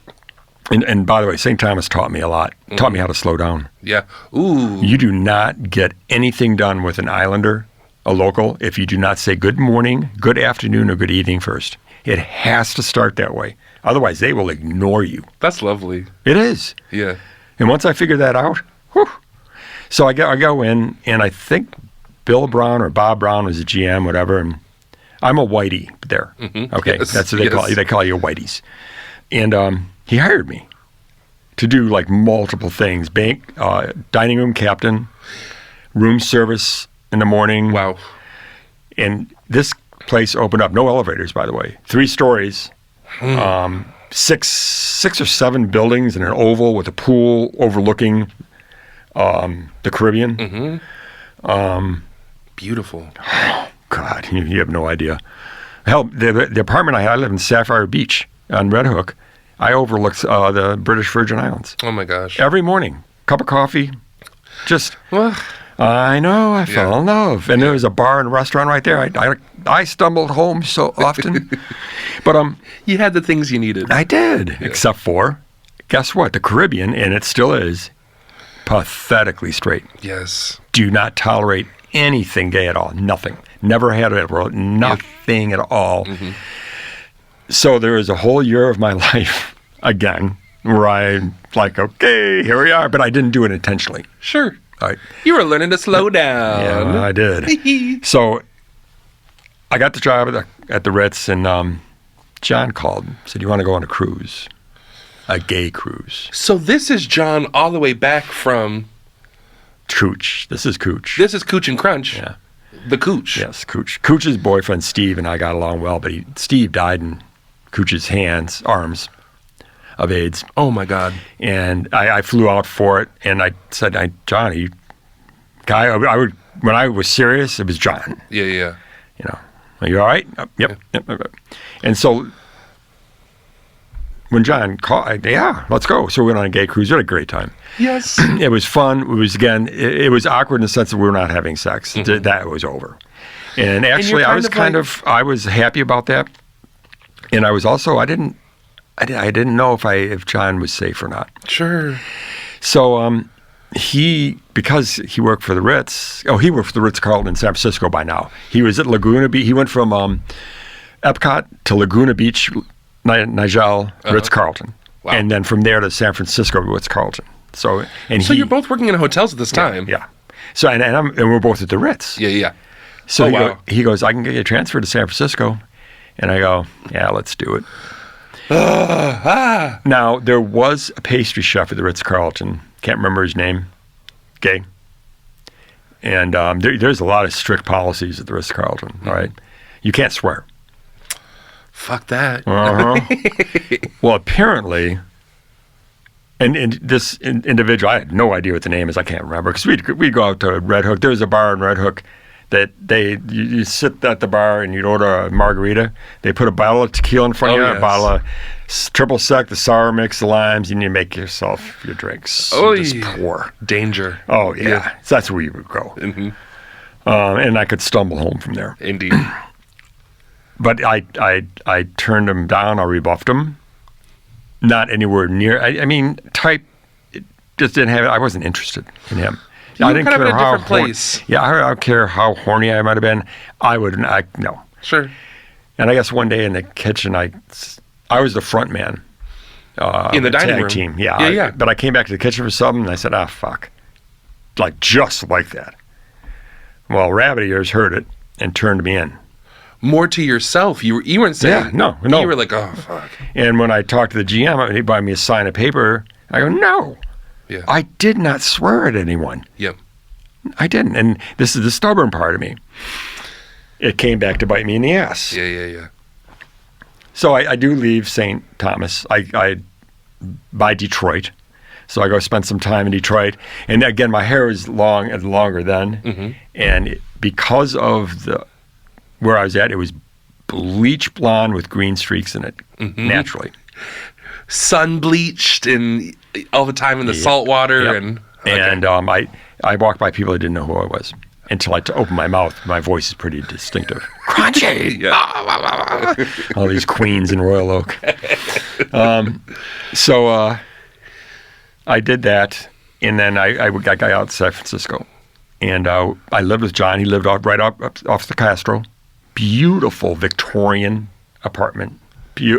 And by the way, St. Thomas taught me a lot. Taught me how to slow down. Yeah. Ooh. You do not get anything done with an islander, a local, if you do not say good morning, good afternoon, or good evening first. It has to start that way. Otherwise, they will ignore you. That's lovely. It is. Yeah. And once I figured that out, whew. So I go in, and I think Bill Brown or Bob Brown was a GM, whatever, and I'm a whitey there. Mm-hmm. Okay, yes. That's what they call you. They call you whiteys. And he hired me to do like multiple things: bank, dining room captain, room service in the morning. Wow. And this place opened up, no elevators, by the way, 3 stories, 6 or 7 buildings in an oval with a pool overlooking the Caribbean. Mm-hmm. Beautiful. Oh, God, you have no idea. Hell, the apartment I live in Sapphire Beach on Red Hook. I overlooked the British Virgin Islands. Oh my gosh. Every morning, cup of coffee, just. Well, I know, I fell in love. And there was a bar and restaurant right there. I stumbled home so often. But you had the things you needed. I did, except for, guess what? The Caribbean, and it still is, pathetically straight. Yes. Do not tolerate anything gay at all. Nothing. Never had it. Nothing at all. Mm-hmm. So there was a whole year of my life, again, where I'm like, okay, here we are. But I didn't do it intentionally. Sure. Right. You were learning to slow down. Yeah, I did. So I got the job at the Ritz, and John called and said, you want to go on a cruise? A gay cruise. So this is John all the way back from... Cooch. This is Cooch. This is Cooch and Crunch. Yeah. The Cooch. Yes, Cooch. Cooch's boyfriend, Steve, and I got along well, but Steve died in Cooch's arms of AIDS. Oh my God. And I flew out for it, and I said, Johnny, guy, when I was serious, it was John. Yeah. You know, are you all right? Yep. And so when John called, let's go. So we went on a gay cruise. We had a great time. Yes. It was fun. It was, again, it was awkward in the sense that we were not having sex. Mm-hmm. That was over. And actually, I was happy about that. And I was also, I didn't know if John was safe or not. Sure. So because he worked for the Ritz. Oh, he worked for the Ritz-Carlton in San Francisco by now. He was at Laguna Beach. He went from Epcot to Laguna Beach, Nigel, Ritz-Carlton. Wow. And then from there to San Francisco, Ritz-Carlton. So you're both working in hotels at this time. Yeah. So and we're both at the Ritz. Yeah. So he goes, I can get you transferred to San Francisco. And I go, yeah, let's do it. Now, there was a pastry chef at the Ritz-Carlton. Can't remember his name. Gay. And there's a lot of strict policies at the Ritz-Carlton, mm-hmm. Right? You can't swear. Fuck that. Uh-huh. Well, apparently, and this individual, I had no idea what the name is. I can't remember. Because we'd go out to Red Hook. There's a bar in Red Hook that you sit at the bar and you'd order a margarita. They put a bottle of tequila in front of you, yes. A bottle of triple sec, the sour mix, the limes, and you make yourself your drinks. Just pour. Danger. Oh, yeah. So that's where you would go. Mm-hmm. And I could stumble home from there. Indeed. But I turned him down. I rebuffed him. Not anywhere near. I mean, type, it just didn't have it. I wasn't interested in him. I didn't care how different place. I don't care how horny I might have been. No. Sure. And I guess one day in the kitchen, I was the front man. In the dining room. Team. Yeah. But I came back to the kitchen for something, and I said, fuck. Just like that. Well, Rabbit Ears heard it and turned me in. More to yourself. You weren't saying. Yeah, no. You were like, oh, fuck. And when I talked to the GM, he bought me a sign of paper. I go, no. Yeah. I did not swear at anyone. Yep. I didn't. And this is the stubborn part of me. It came back to bite me in the ass. Yeah. So I do leave St. Thomas. I by Detroit. So I go spend some time in Detroit. And again, my hair was longer then. Mm-hmm. And because of where I was at, it was bleach blonde with green streaks in it, mm-hmm. naturally. Sun bleached and all the time in the salt water. Yep. And okay. And I walked by people that didn't know who I was until I opened my mouth. My voice is pretty distinctive. Crunchy! All these queens in Royal Oak. So I did that, and then I got out to San Francisco. And I lived with John. He lived right off the Castro. Beautiful Victorian apartment.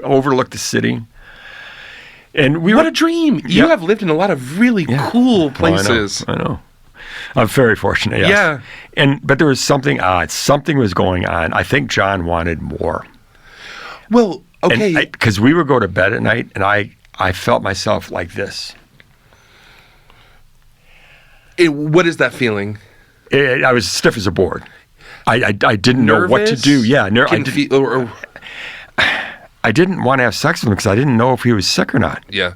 Overlooked the city. And what a dream! You have lived in a lot of really cool places. I know. I'm very fortunate. Yes. Yeah. But there was something odd. Something was going on. I think John wanted more. Well, okay. Because we would go to bed at night, and I felt myself like this. What is that feeling? I was stiff as a board. I didn't know what to do. Yeah. I didn't want to have sex with him because I didn't know if he was sick or not. Yeah.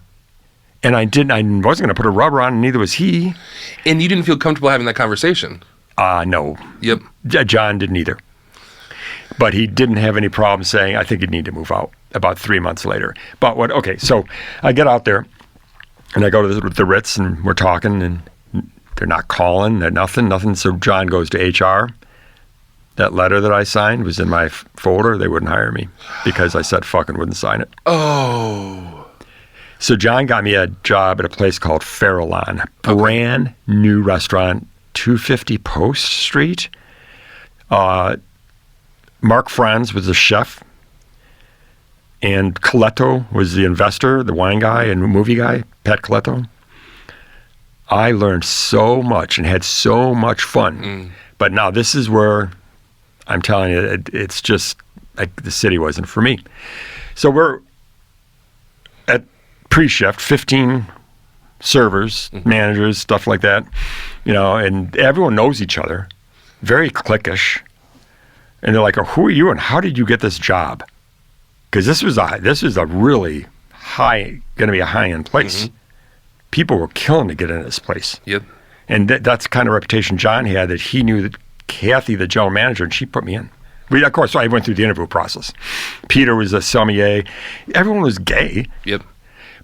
And I wasn't going to put a rubber on, and neither was he. And you didn't feel comfortable having that conversation? No. Yep. John didn't either. But he didn't have any problem saying, I think you'd need to move out about 3 months later. So I get out there, and I go to the Ritz, and we're talking, and they're not calling, they're nothing. So John goes to HR. That letter that I signed was in my folder. They wouldn't hire me because I said fucking wouldn't sign it. Oh. So John got me a job at a place called Farallon, brand new restaurant, 250 Post Street. Mark Franz was the chef, and Coletto was the investor, the wine guy and movie guy, Pat Coletto. I learned so much and had so much fun. But now this is where I'm telling you, it's just like the city wasn't for me. So we're at pre-shift, 15 servers, managers, stuff like that, and everyone knows each other, very cliquish. And they're like, who are you and how did you get this job? because this was a really going to be a high-end place. Mm-hmm. People were killing to get into this place. Yep. And that's the kind of reputation John had, that he knew that Kathy, the general manager, and she put me in. Of course, I went through the interview process. Peter was a sommelier. Everyone was gay. Yep.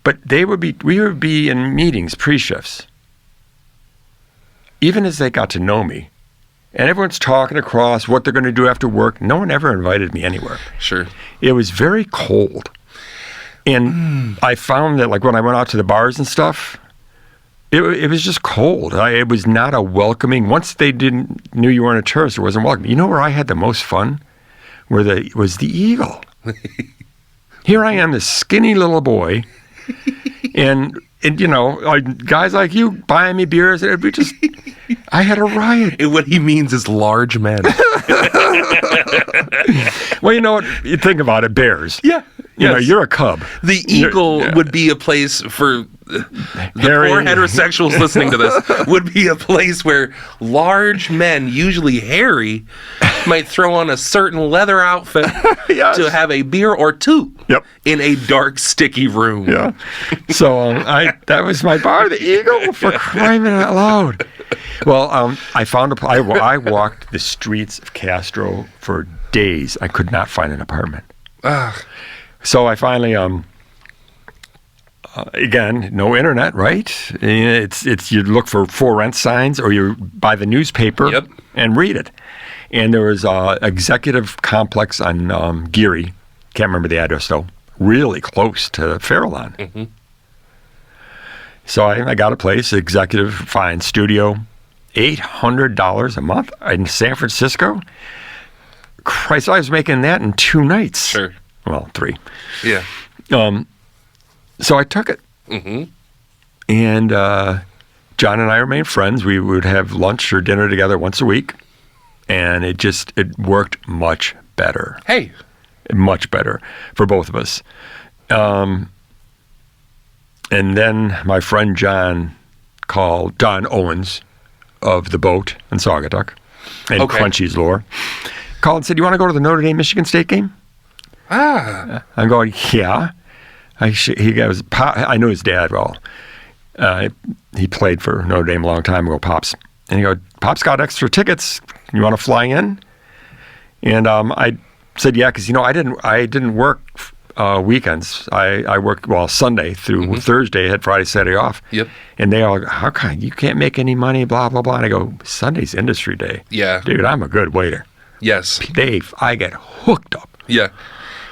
But we would be in meetings, pre-shifts, even as they got to know me. And everyone's talking across what they're going to do after work. No one ever invited me anywhere. Sure. It was very cold. And I found that, like, when I went out to the bars and stuff, it was just cold. It was not a welcoming. Once they knew you weren't a tourist, it wasn't welcoming. You know where I had the most fun? Was the Eagle. Here I am, this skinny little boy, and guys like you buying me beers. I had a riot. And what he means is large men. Well, you know what? You think about it, bears. Yeah. You're a cub. The Eagle would be a place for the poor heterosexuals listening to this, would be a place where large men, usually hairy, might throw on a certain leather outfit to have a beer or two in a dark, sticky room. Yeah. So that was my bar, the Eagle, for crying out loud. Well, I walked the streets of Castro for days. I could not find an apartment. So I finally, again, no internet, right? It's you look for rent signs, or you buy the newspaper and read it. And there was an executive complex on Geary, can't remember the address though, really close to Farallon. Mm-hmm. So I got a place, executive, fine studio, $800 a month in San Francisco. Christ, I was making that in 2 nights. Sure. Well, 3. Yeah. So I took it. Mm-hmm. And John and I remained friends. We would have lunch or dinner together once a week. And it worked much better. Hey. Much better for both of us. And then my friend John Owens of The Boat in Saugatuck and Crunchy's Lore, called and said, "You want to go to the Notre Dame-Michigan State game?" I'm going, yeah. He goes, I knew his dad well. He played for Notre Dame a long time ago, Pops. And he goes, "Pops got extra tickets. You want to fly in?" And I said, yeah, because I didn't work weekends. I worked Sunday through Thursday. I had Friday, Saturday off. Yep. And they all, "How come you can't make any money?" Blah blah blah. And I go, "Sunday's industry day. Yeah, dude, I'm a good waiter." Yes, Dave, I get hooked up. Yeah.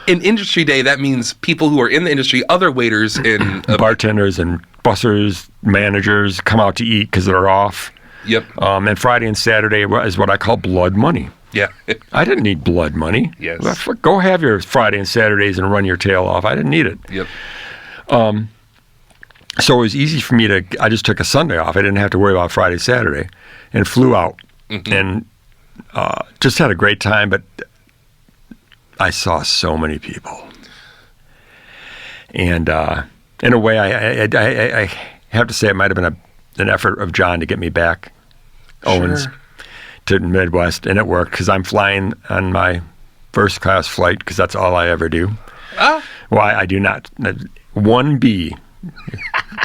In industry day, that means people who are in the industry, other waiters and bartenders and bussers, managers come out to eat because they're off. Yep. And Friday and Saturday is what I call blood money. Yeah. I didn't need blood money. Yes. Go have your Friday and Saturdays and run your tail off. I didn't need it. Yep. So it was easy for me I just took a Sunday off. I didn't have to worry about Friday, Saturday, and flew out and just had a great time. But I saw so many people. And in a way, I have to say it might have been an effort of John to get me back, Owens, to the Midwest, and it worked because I'm flying on my first class flight because that's all I ever do. Why I do not 1B.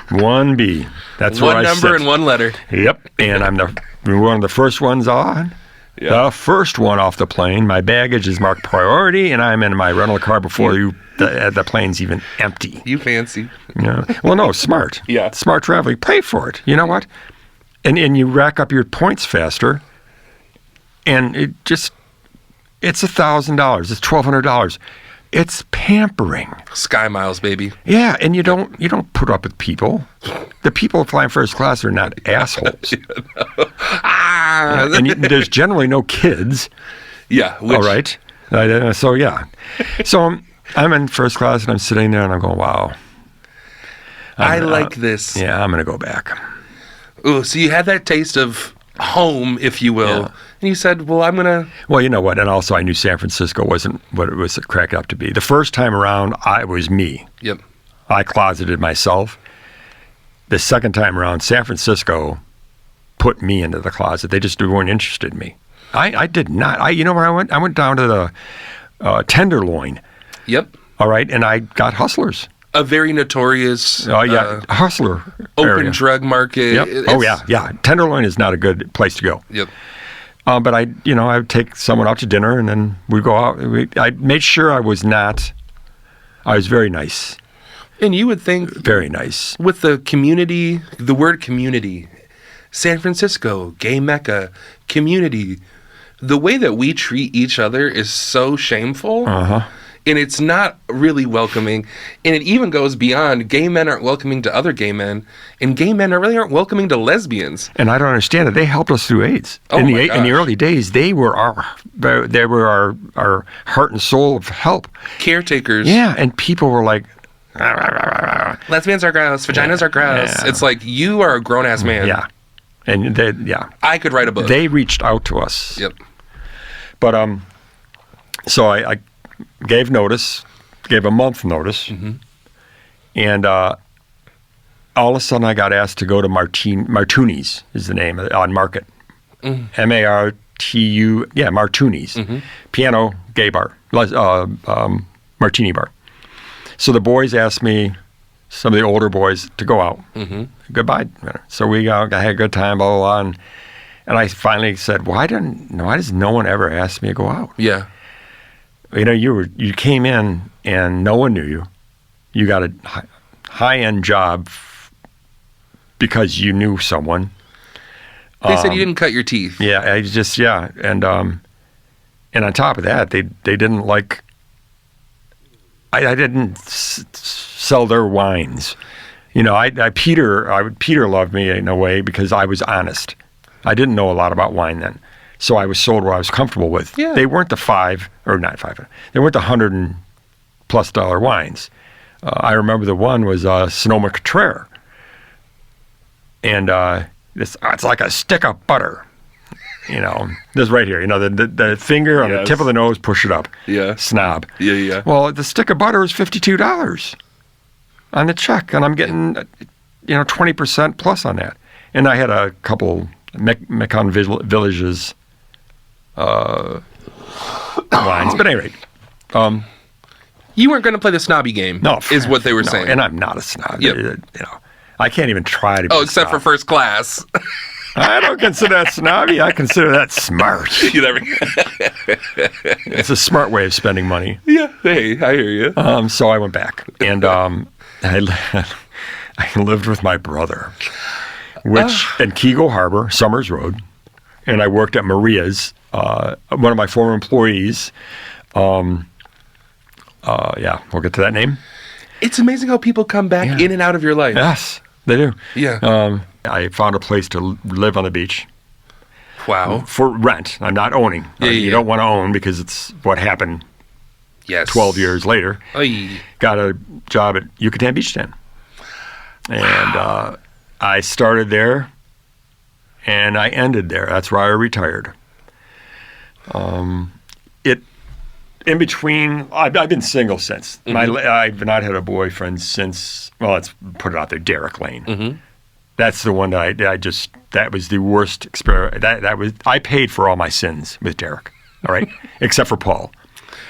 1B. That's where I sit. One number and one letter. Yep. And I'm one of the first ones on. Yep. The first one off the plane. My baggage is marked priority, and I'm in my rental car before the plane's even empty. You fancy. Yeah. Well, no, smart. Yeah. Smart traveling. Pay for it. You know what? And you rack up your points faster, and it's $1,000. It's $1,200. It's pampering. Sky miles, baby. Yeah, and you don't put up with people. The people flying first class are not assholes. And there's generally no kids. Yeah. All right. So yeah. So I'm in first class and I'm sitting there and I'm going, wow. I like this. Yeah, I'm going to go back. Oh, so you had that taste of home, if you will. Yeah. And you said, well, I'm going to... Well, you know what? And also I knew San Francisco wasn't what it was cracked up to be. The first time around, it was me. Yep. I closeted myself. The second time around, San Francisco put me into the closet. They just weren't interested in me. I did not. You know where I went? I went down to the Tenderloin. Yep. All right, and I got Hustlers. A very notorious Hustler open area. drug market. Yep. Yeah. Tenderloin is not a good place to go. Yep. But I would take someone out to dinner, and then we'd go out. I made sure I was very nice. And you would think... Very nice. With the community, the word community, San Francisco, gay mecca, community, the way that we treat each other is so shameful. Uh-huh. And it's not really welcoming. And it even goes beyond gay men aren't welcoming to other gay men. And gay men really aren't welcoming to lesbians. And I don't understand it. They helped us through AIDS. In the early days, they were our heart and soul of help. Caretakers. Yeah, and people were like... Lesbians are gross. Vaginas are gross. Yeah. It's like, you are a grown-ass man. Yeah. And I could write a book. They reached out to us. Yep. But, so I gave a month notice, mm-hmm. and all of a sudden I got asked to go to Martuni's is the name on Market, M-A-R-T-U, Martuni's, mm-hmm. piano gay bar, martini bar. So the boys asked me, some of the older boys, to go out. Mm-hmm. Goodbye. So we I had a good time, blah, blah, blah, and I finally said, why does no one ever ask me to go out? Yeah. You came in and no one knew you. You got a high-end job because you knew someone. They said you didn't cut your teeth. Yeah, and on top of that, they didn't like. I didn't sell their wines. Peter loved me in a way because I was honest. I didn't know a lot about wine then. So I was sold what I was comfortable with. Yeah. They weren't the they weren't the $100+ wines. I remember the one was Sonoma Cutrer. And it's like a stick of butter. This right here. The finger on the tip of the nose, push it up. Yeah. Snob. Yeah. Well, the stick of butter is $52 on the check, and I'm getting 20% plus on that. And I had a couple Mekong Villages wines, but anyway, you weren't going to play the snobby game. No, is what they were saying. And I'm not a snob. Yep. I can't even try to be. Oh, except for first class. I don't consider that snobby. I consider that smart. It's a smart way of spending money. Yeah, hey, I hear you. So I went back, and I lived with my brother, which in Kego Harbor, Summers Road, and I worked at Maria's. One of my former employees. We'll get to that name. It's amazing how people come back in and out of your life. Yes, they do. Yeah. I found a place to live on the beach. Wow. For rent. I'm not owning. You don't want to own because it's what happened 12 years later. Oy. Got a job at Yucatan Beach Stand. And I started there, and I ended there. That's where I retired. In between, I've been single since. Mm-hmm. I've not had a boyfriend since, well, let's put it out there, Derek Lane. Mm-hmm. That's the one that that was the worst experience. I paid for all my sins with Derek, all right? Except for Paul.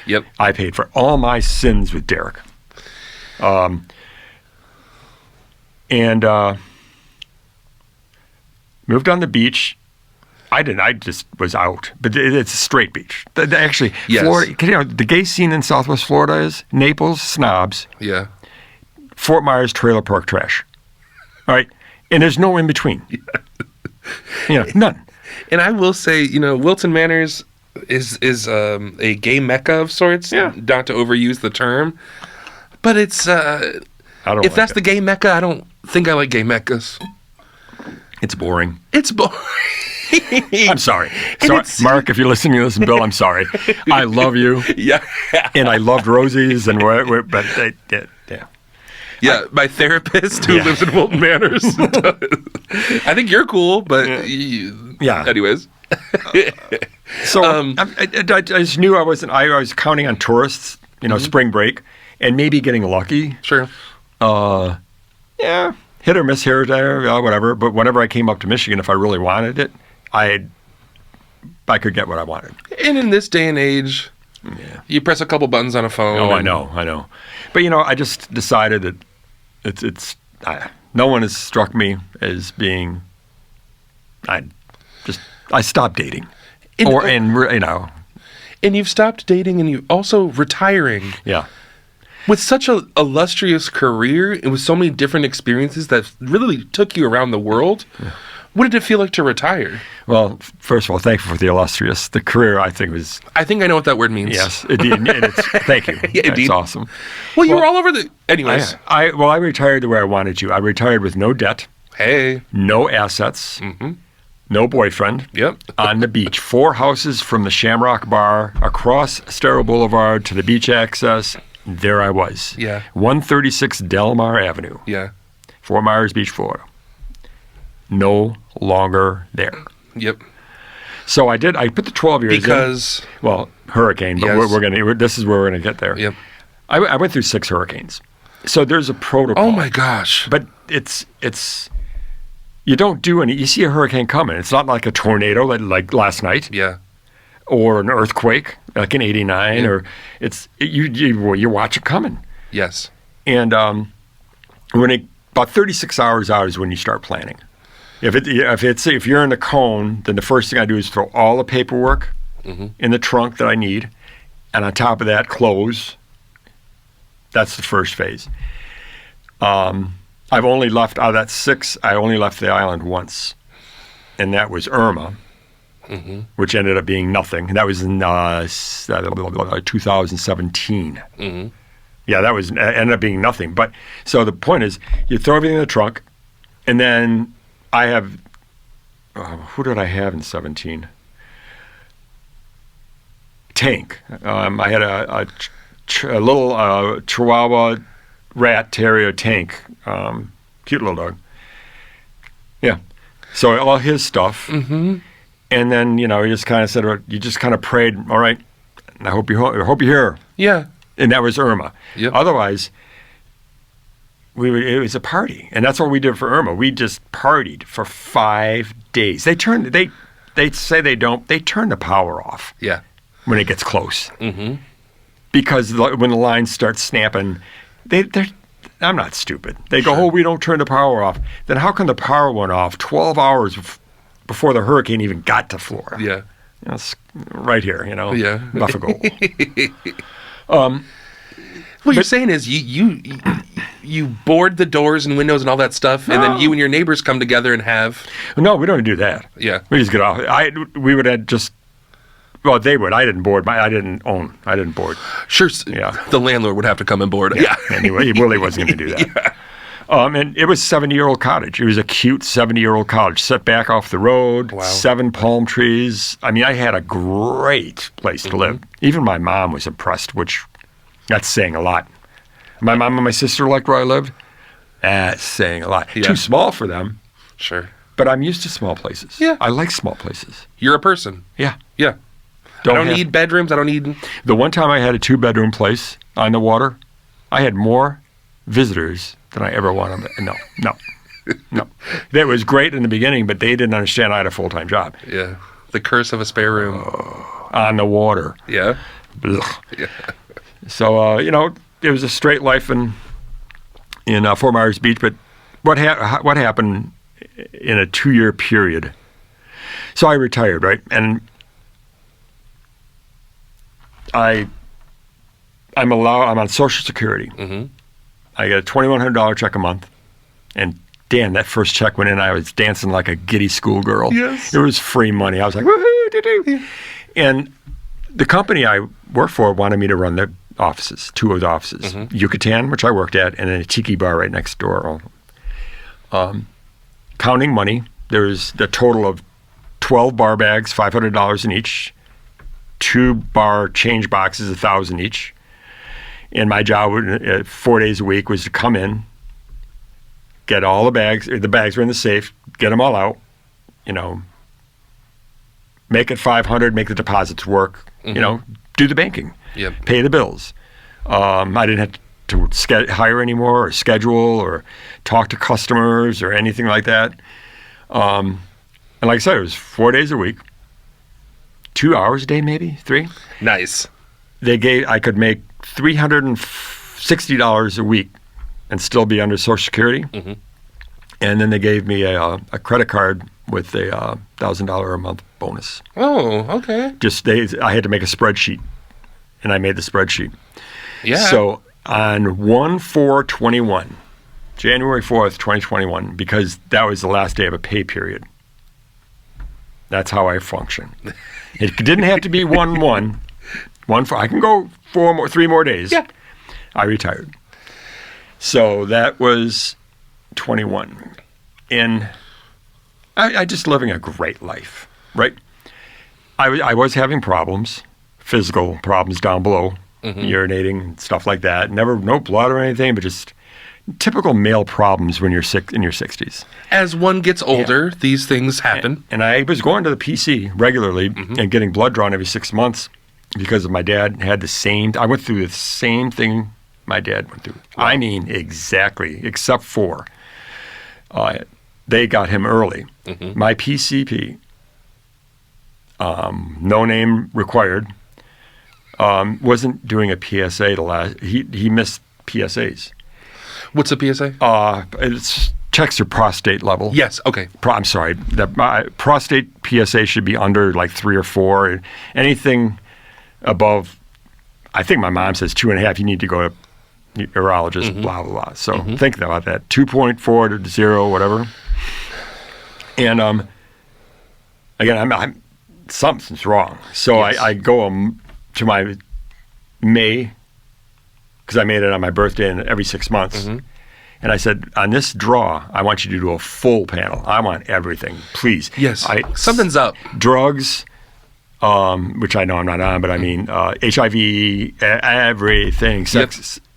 Yep. I paid for all my sins with Derek. Moved on the beach. I didn't. I just was out. But it's a straight beach. Actually, yes. Florida, the gay scene in Southwest Florida is Naples, snobs. Yeah. Fort Myers, trailer park trash. All right? And there's no in between. None. And I will say, Wilton Manors is a gay mecca of sorts. Yeah. Not to overuse the term. But it's, if that's the gay mecca, I don't think I like gay meccas. It's boring. It's boring. I'm sorry. Mark, if you're listening to this, and Bill, I'm sorry. I love you. Yeah. And I loved Rosie's, but yeah. Yeah, my therapist who lives in Wilton Manors. I think you're cool, but anyways. So I just knew I was counting on tourists, spring break, and maybe getting lucky. Sure. Hit or miss here or there, whatever. But whenever I came up to Michigan, if I really wanted it, I could get what I wanted. And in this day and age, You press a couple buttons on a phone. Oh, I know. But, I just decided that no one has struck me as being, I stopped dating. And you've stopped dating and you're also retiring. Yeah. With such an illustrious career and with so many different experiences that really took you around the world, what did it feel like to retire? Well, first of all, thank you for the illustrious. The career, I think, was... I think I know what that word means. Yes, thank you. Yeah, That's awesome. Well, you were all over the... Anyways. I retired the way I wanted to. I retired with no debt. Hey. No assets. Mm-hmm. No boyfriend. Yep. On the beach. 4 houses from the Shamrock Bar, across Estero Boulevard to the beach access. There I was. Yeah. 136 Del Mar Avenue. Yeah. Fort Myers Beach, Florida. No longer there. Yep. So I put the 12 years because... in. Well, hurricane, but yes. this is where we're going to get there. Yep. I went through 6 hurricanes. So there's a protocol. Oh my gosh. But it's you don't do any, you see a hurricane coming. It's not like a tornado like last night. Yeah. Or an earthquake like in '89, or you watch it coming. Yes. And about 36 hours out is when you start planning. If you're in the cone, then the first thing I do is throw all the paperwork in the trunk that I need, and on top of that, clothes. That's the first phase. I've only left out of that 6. I only left the island once, and that was Irma. Mm-hmm. Which ended up being nothing. And that was in 2017. Mm-hmm. Yeah, that ended up being nothing. But so the point is, you throw everything in the trunk, and then I have. Who did I have in 17? Tank. I had a little Chihuahua rat terrier Tank. Cute little dog. Yeah. So all his stuff. Mm-hmm. And then, you just kind of said, you just kind of prayed, all right, I hope you're here. Yeah. And that was Irma. Yep. Otherwise, it was a party. And that's what we did for Irma. We just partied for 5 days. They say they turn the power off. Yeah. When it gets close. Mm-hmm. Because when the lines start snapping, I'm not stupid. They go, we don't turn the power off. Then how come the power went off 12 hours before the hurricane even got to Florida? Yeah. It's right here, Yeah. Buffalo. What you're saying is you board the doors and windows and all that stuff, and then you and your neighbors come together and have... No, we don't do that. Yeah. We just get off. We would have just... Well, they would. I didn't board. I didn't own. I didn't board. Sure. Yeah. The landlord would have to come and board. Yeah. Anyway, he really wasn't going to do that. Yeah. And it was a 70-year-old cottage. It was a cute 70-year-old cottage set back off the road, 7 palm trees. I mean, I had a great place to live. Even my mom was impressed, which that's saying a lot. My mom and my sister liked where I lived. That's saying a lot. Yeah. Too small for them. Sure. But I'm used to small places. Yeah. I like small places. You're a person. Yeah. Yeah. I don't need bedrooms. I don't need... The one time I had a 2-bedroom place on the water, I had more visitors than I ever wanted. No. That was great in the beginning, but they didn't understand I had a full-time job. Yeah. The curse of a spare room. On the water. Yeah. Yeah. So, it was a straight life in Fort Myers Beach, but what happened in a 2-year period? So I retired, right? And I'm on Social Security. Mm-hmm. I get a $2,100 check a month, and damn, that first check went in, I was dancing like a giddy schoolgirl. Yes. It was free money. I was like, woohoo, doo-doo. Yeah. And the company I worked for wanted me to run their offices, 2 of the offices. Mm-hmm. Yucatan, which I worked at, and then a tiki bar right next door. Counting money, there's the total of 12 bar bags, $500 in each, 2 bar change boxes, $1,000 each. And my job 4 days a week was to come in, get all the bags were in the safe, get them all out, make it 500, make the deposits work, do the banking, pay the bills. I didn't have to hire anymore or schedule or talk to customers or anything like that. And like I said, it was 4 days a week, 2 hours a day, maybe 3. Nice. I could make $360 a week and still be under Social Security. Mm-hmm. And then they gave me a credit card with a $1,000 a month bonus. Oh, okay. I had to make a spreadsheet, and I made the spreadsheet. Yeah. So on 1/4/21, January 4th, 2021, because that was the last day of a pay period. That's how I function. It didn't have to be 1/1. 1/4. I can go 3 more days. Yeah. I retired. So that was 21. And I just living a great life, right? I was having problems, physical problems down below, urinating, stuff like that. No blood or anything, but just typical male problems when you're in your 60s. As one gets older, these things happen. And I was going to the PC regularly and getting blood drawn every 6 months because of my dad had I went through the same thing my dad went through. Wow. I mean, exactly, except for they got him early. Mm-hmm. My PCP, no name required, wasn't doing a PSA he missed PSAs. What's a PSA? It checks your prostate level. Yes, okay. I'm sorry. My prostate PSA should be under like 3 or 4. Anything above, I think my mom says 2.5, you need to go to urologist, blah, blah, blah. So think about that. 2.4 to 0, whatever. And again, something's wrong. So yes. I go to my May, because I made it on my birthday and every 6 months. Mm-hmm. And I said, on this draw, I want you to do a full panel. I want everything, please. Yes, something's up. Drugs, which I know I'm not on, but I mean HIV, everything, sex. Yep.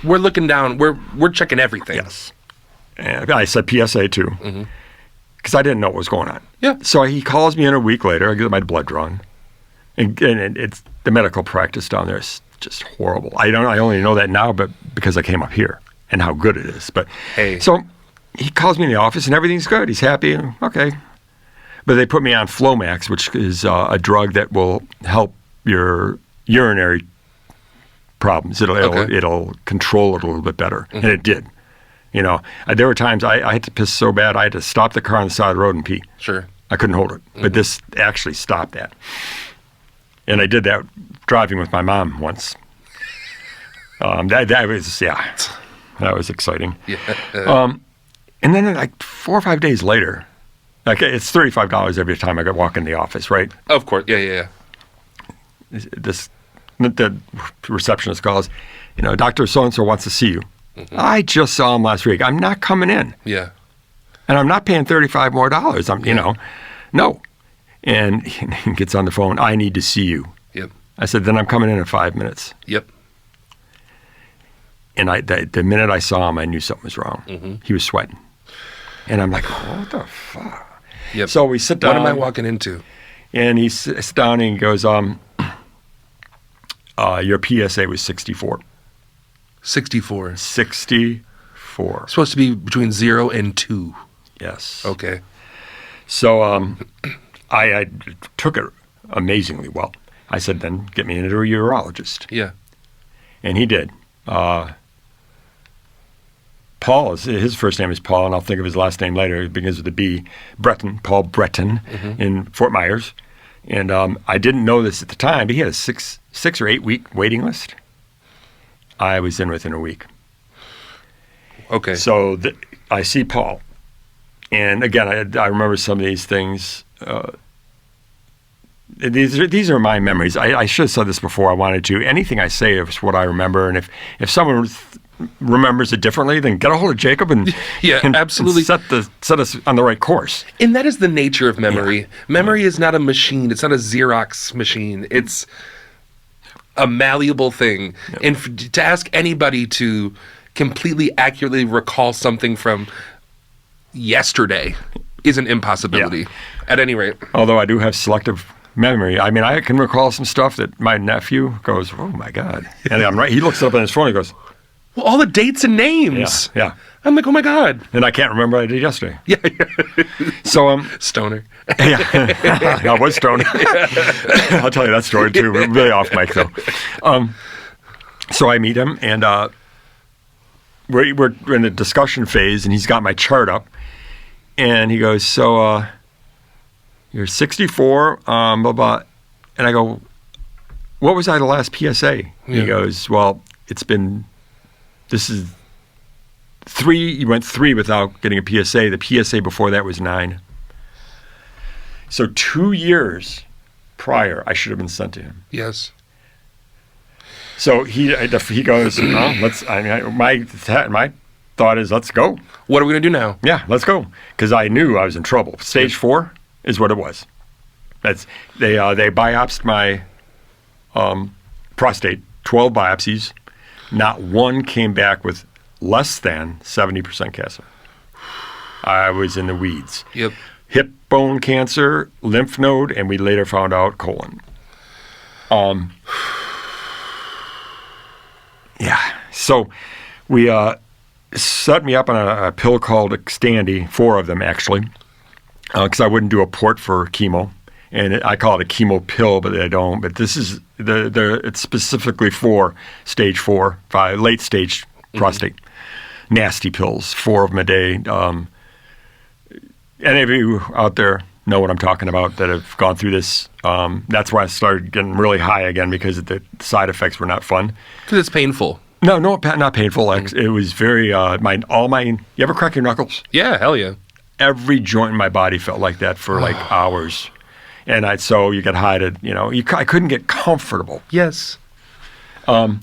We're looking down. We're checking everything. Yes. And I said PSA too, because I didn't know what was going on. Yeah. So he calls me in a week later. I get my blood drawn, and it's the medical practice down there is just horrible. I only know that now, but because I came up here and how good it is. But hey, so he calls me in the office and everything's good. He's happy. Okay. But they put me on Flomax, which is a drug that will help your urinary problems. It'll control it a little bit better, and it did. You know, there were times I had to piss so bad I had to stop the car on the side of the road and pee. Sure, I couldn't hold it, but this actually stopped that. And I did that driving with my mom once. That was exciting. Yeah. And then like 4 or 5 days later, like it's $35 every time I walk in the office, right? Of course, yeah. The receptionist calls, Dr. So-and-so wants to see you. I just saw him last week. I'm not coming in. Yeah. And I'm not paying $35 more. No. And he gets on the phone. I need to see you. Yep. I said, then I'm coming in 5 minutes. Yep. And the minute I saw him, I knew something was wrong. He was sweating. And I'm like, what the fuck? Yep. So we sit down. What am I walking into? And he sits down and he goes, your PSA was 64. 64. 64. It's supposed to be between 0 and 2. Yes. Okay. So I took it amazingly well. I said, then get me into a urologist. Yeah. And he did. Paul, his first name is Paul, and I'll think of his last name later. It begins with a B. Paul Breton in Fort Myers. And I didn't know this at the time, but he had a 6 or 8 week waiting list. I was in within a week. Okay. So I see Paul. And again, I remember some of these things. These are my memories. I should have said this before I wanted to. Anything I say is what I remember. And if someone remembers it differently, then get a hold of Jacob and absolutely and set us on the right course. And that is the nature of memory. Yeah. Memory is not a machine. It's not a Xerox machine. It's a malleable thing. Yeah. And to ask anybody to completely accurately recall something from yesterday is an impossibility, at any rate. Although I do have selective memory. I mean, I can recall some stuff that my nephew goes, oh my God. And I'm right. He looks it up on his phone and goes, Well, all the dates and names. Yeah. I'm like, oh my God. And I can't remember what I did yesterday. Yeah. So, Stoner. yeah, I was stoned. I'll tell you that story too. We're really off mic though. So I meet him, and we're in the discussion phase, and he's got my chart up, and he goes, "So you're 64, blah blah," and I go, "What was I the last PSA?" He goes, "Well, this is 3. You went 3 without getting a PSA. The PSA before that was 9." So 2 years prior, I should have been sent to him. Yes. So he goes, my thought is, let's go. What are we going to do now? Yeah, let's go. Because I knew I was in trouble. Stage 4 is what it was. They biopsied my prostate, 12 biopsies. Not one came back with less than 70% cancer. I was in the weeds. Yep. Hip bone cancer, lymph node, and we later found out colon. Yeah. So we set me up on a pill called Xtandi, 4 of them actually, because I wouldn't do a port for chemo. And I call it a chemo pill, but they don't. But this is it's specifically for stage 4, 5, late stage prostate. Nasty pills, 4 of them a day. Any of you out there know what I'm talking about that have gone through this. That's why I started getting really high again, because the side effects were not fun. Because it's painful. No, not painful. It was very, you ever crack your knuckles? Yeah, hell yeah. Every joint in my body felt like that for like hours. And so you get high to, I couldn't get comfortable. Yes. And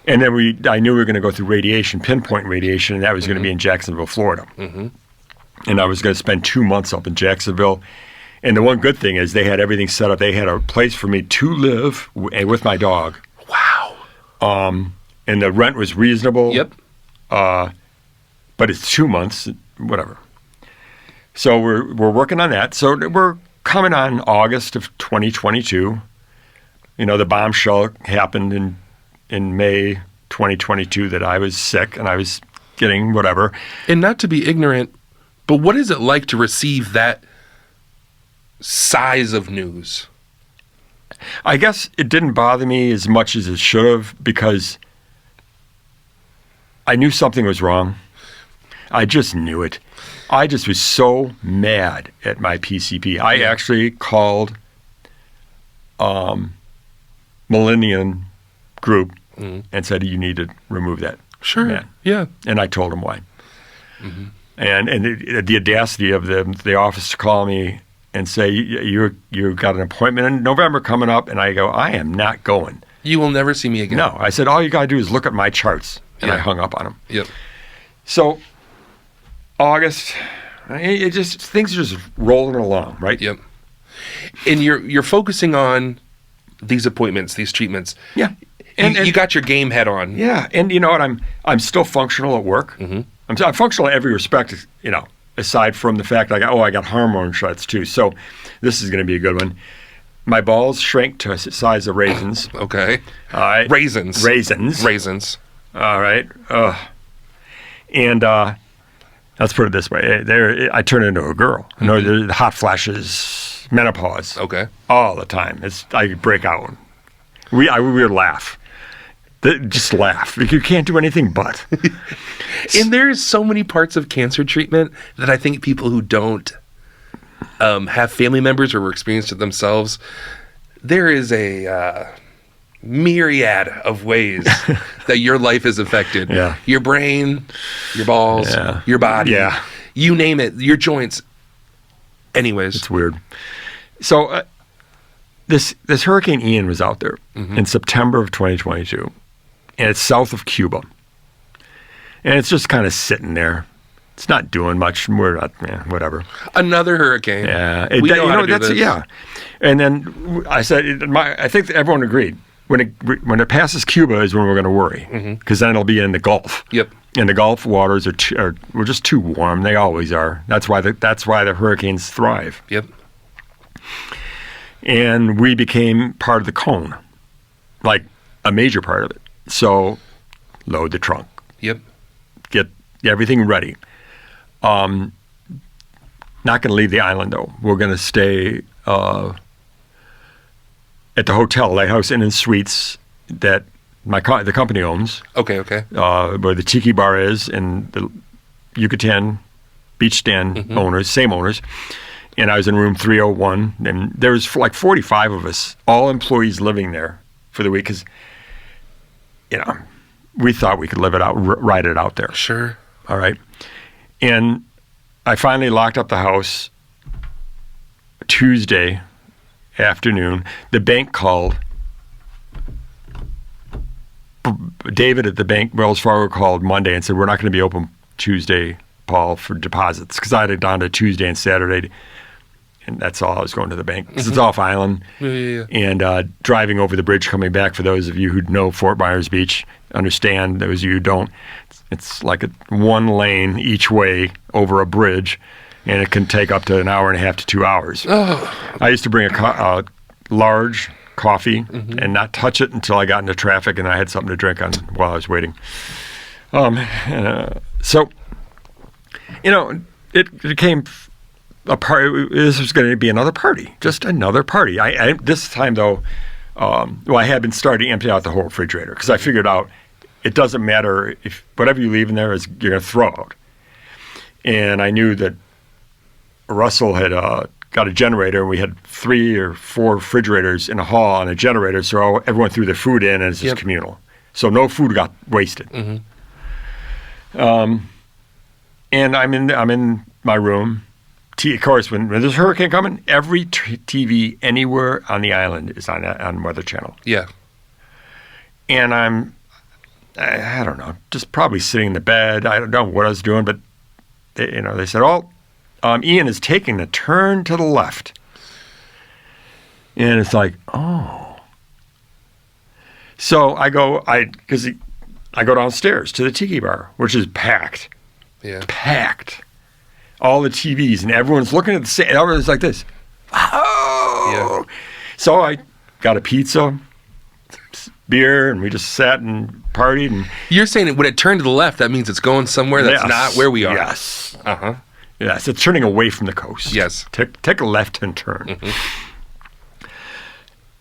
then I knew we were going to go through radiation, pinpoint radiation, and that was going to be in Jacksonville, Florida. Mm-hmm. And I was going to spend 2 months up in Jacksonville. And the one good thing is they had everything set up. They had a place for me to live with my dog. Wow. And the rent was reasonable. Yep. But it's 2 months, whatever. So we're working on that. So we're coming on August of 2022. The bombshell happened in May 2022 that I was sick and I was getting whatever. And not to be ignorant, but what is it like to receive that size of news? I guess it didn't bother me as much as it should have, because I knew something was wrong. I just knew it. I just was so mad at my PCP. I actually called Millennium Group and said, you need to remove that man. Yeah. And I told him why. Mm-hmm. And the audacity of the office to call me and say, you got an appointment in November coming up, and I go, I am not going. You will never see me again. No. I said, all you got to do is look at my charts. And I hung up on him. Yep. So August, things are just rolling along, right? Yep. And you're focusing on these appointments, these treatments. Yeah. And you got your game head on. Yeah. And you know what? I'm still functional at work. Mm-hmm. I'm functional in every respect, aside from the fact I got hormone shots too. So this is going to be a good one. My balls shrank to the size of raisins. Okay. All right. Raisins. All right. And let's put it this way. I turn into a girl. Mm-hmm. The hot flashes, menopause. Okay. All the time. I break out. We would laugh. Just laugh. You can't do anything but. And there's so many parts of cancer treatment that I think people who don't have family members or were experienced it themselves, there is a myriad of ways that your life is affected. Yeah. Your brain, your balls, your body, you name it, your joints. Anyways. It's weird. So this Hurricane Ian was out there in September of 2022, and it's south of Cuba. And it's just kind of sitting there. It's not doing much. We're not, whatever. Another hurricane. Yeah. We know how to do this. Yeah. And then I said, I think everyone agreed. When it passes Cuba is when we're going to worry, because then it'll be in the Gulf. Yep. And the Gulf waters we're just too warm. They always are. That's why the hurricanes thrive. Yep. And we became part of the cone, like a major part of it. So load the trunk, Yep. Get everything ready. Not going to leave the island, though. We're going to stay at the hotel, Lighthouse Inn and Suites, that the company owns. Okay. Where the Tiki Bar is, and the Yucatan Beach Stand owners, same owners. And I was in room 301, and there was like 45 of us, all employees living there for the week, because, we thought we could live it out, ride it out there. Sure. All right. And I finally locked up the house Tuesday afternoon. The bank called. David at the bank, Wells Fargo, called Monday and said, we're not going to be open Tuesday, Paul, for deposits, because I had it down to Tuesday and Saturday. And that's all I was going to the bank, because it's off island. Yeah. And driving over the bridge coming back, for those of you who know Fort Myers Beach, understand. Those of you who don't, it's like one lane each way over a bridge, and it can take up to an hour and a half to 2 hours. Oh. I used to bring a large coffee and not touch it until I got into traffic and I had something to drink on while I was waiting. So, it became a party. This was going to be another party, just another party. I this time, though, I had been starting to empty out the whole refrigerator, because I figured out it doesn't matter if whatever you leave in there is you're going to throw out. And I knew that Russell had got a generator, and we had 3 or 4 refrigerators in a hall on a generator, so everyone threw their food in, and it's just communal. So no food got wasted. And I'm in my room. Of course, when there's a hurricane coming, every TV anywhere on the island is on Weather Channel. Yeah. And I don't know, just probably sitting in the bed. I don't know what I was doing, but they said, Ian is taking a turn to the left. And it's like, oh. So I go downstairs to the Tiki Bar, which is packed. Yeah. Packed. All the TVs, and everyone's looking at the same. Everyone's like this. Oh. Yeah. So I got a pizza, beer, and we just sat and partied. And you're saying that when it turned to the left, that means it's going somewhere that's not where we are. Yes. Yes, it's turning away from the coast. Yes. Take a left-hand turn.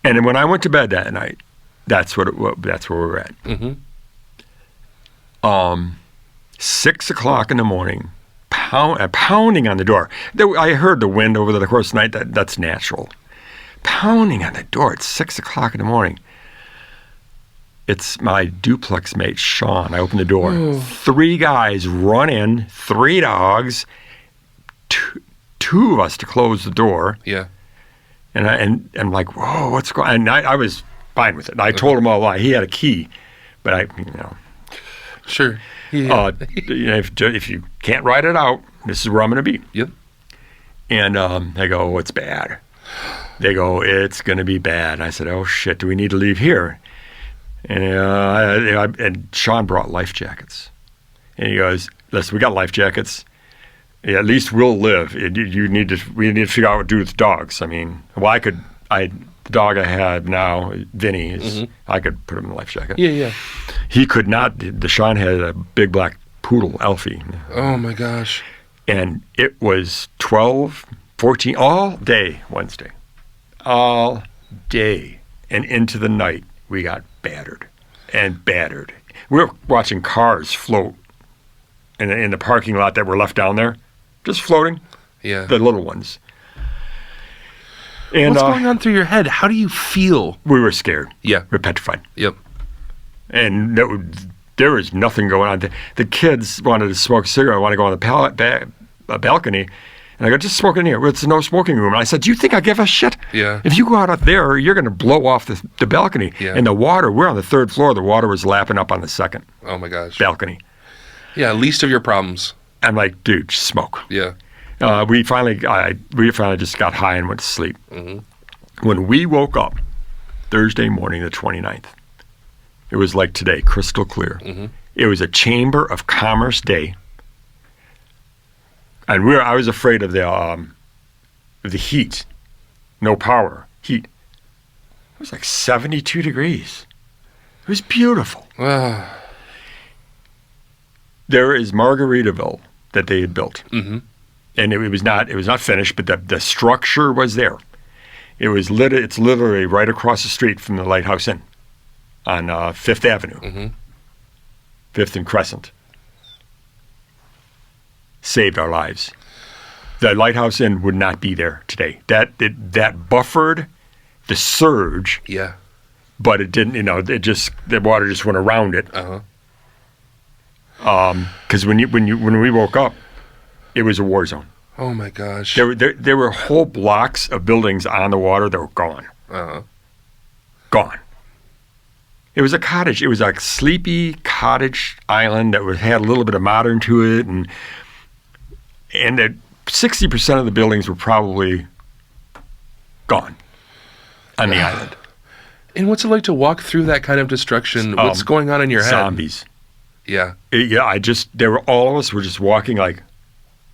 And then when I went to bed that night, that's where we're at. 6 o'clock in the morning, pounding on the door. I heard the wind over the course of the night. That's natural. Pounding on the door at 6 o'clock in the morning. It's my duplex mate, Sean. I open the door. Ooh. 3 guys run in, 3 dogs, 2 of us to close the door. Yeah. And I'm like, whoa, what's going on? And I was fine with it. I told him all why. He had a key, but Sure. Yeah. If you can't ride it out, this is where I'm going to be. Yep. And they go, oh, it's bad. They go, it's going to be bad. And I said, oh, shit, do we need to leave here? And, and Sean brought life jackets. And he goes, listen, we got life jackets. Yeah, at least we'll live. We need to figure out what to do with dogs. I mean, the dog I have now, Vinny, I could put him in a life jacket. Yeah. He could not. Sean had a big black poodle, Alfie. Oh, my gosh. And it was 12, 14, all day Wednesday. All day. And into the night, we got battered and battered. We were watching cars float in the parking lot that were left down there, just floating. Yeah. The little ones. And, what's going on through your head? How do you feel? We were scared. Yeah. We were petrified. Yep. And there was nothing going on. The kids wanted to smoke a cigarette. I want to go on the balcony. And I go, just smoke in here. It's no smoking room. And I said, do you think I give a shit? Yeah. If you go out there, you're going to blow off the balcony. Yeah. And the water, we're on the 3rd floor. The water was lapping up on the 2nd. Oh, my gosh. Balcony. Yeah, least of your problems. I'm like, dude, just smoke. Yeah. We finally just got high and went to sleep. When we woke up Thursday morning, the 29th, it was like today, crystal clear. It was a Chamber of Commerce day, and I was afraid of the heat, no power, heat. It was like 72 degrees. It was beautiful. There is Margaritaville that they had built, and it was not finished, but the structure was there. It's literally right across the street from the Lighthouse Inn on Fifth Avenue, Fifth and Crescent. Saved our lives. The Lighthouse Inn would not be there today. That buffered the surge. Yeah. But it didn't. The water just went around it. Because when we woke up, it was a war zone. Oh my gosh. There were whole blocks of buildings on the water that were gone. Gone. It was a cottage. It was a sleepy cottage island that had a little bit of modern to it, and 60% of the buildings were probably gone on the island. And what's it like to walk through that kind of destruction? What's going on in your head? Zombies. Yeah. All of us were just walking like,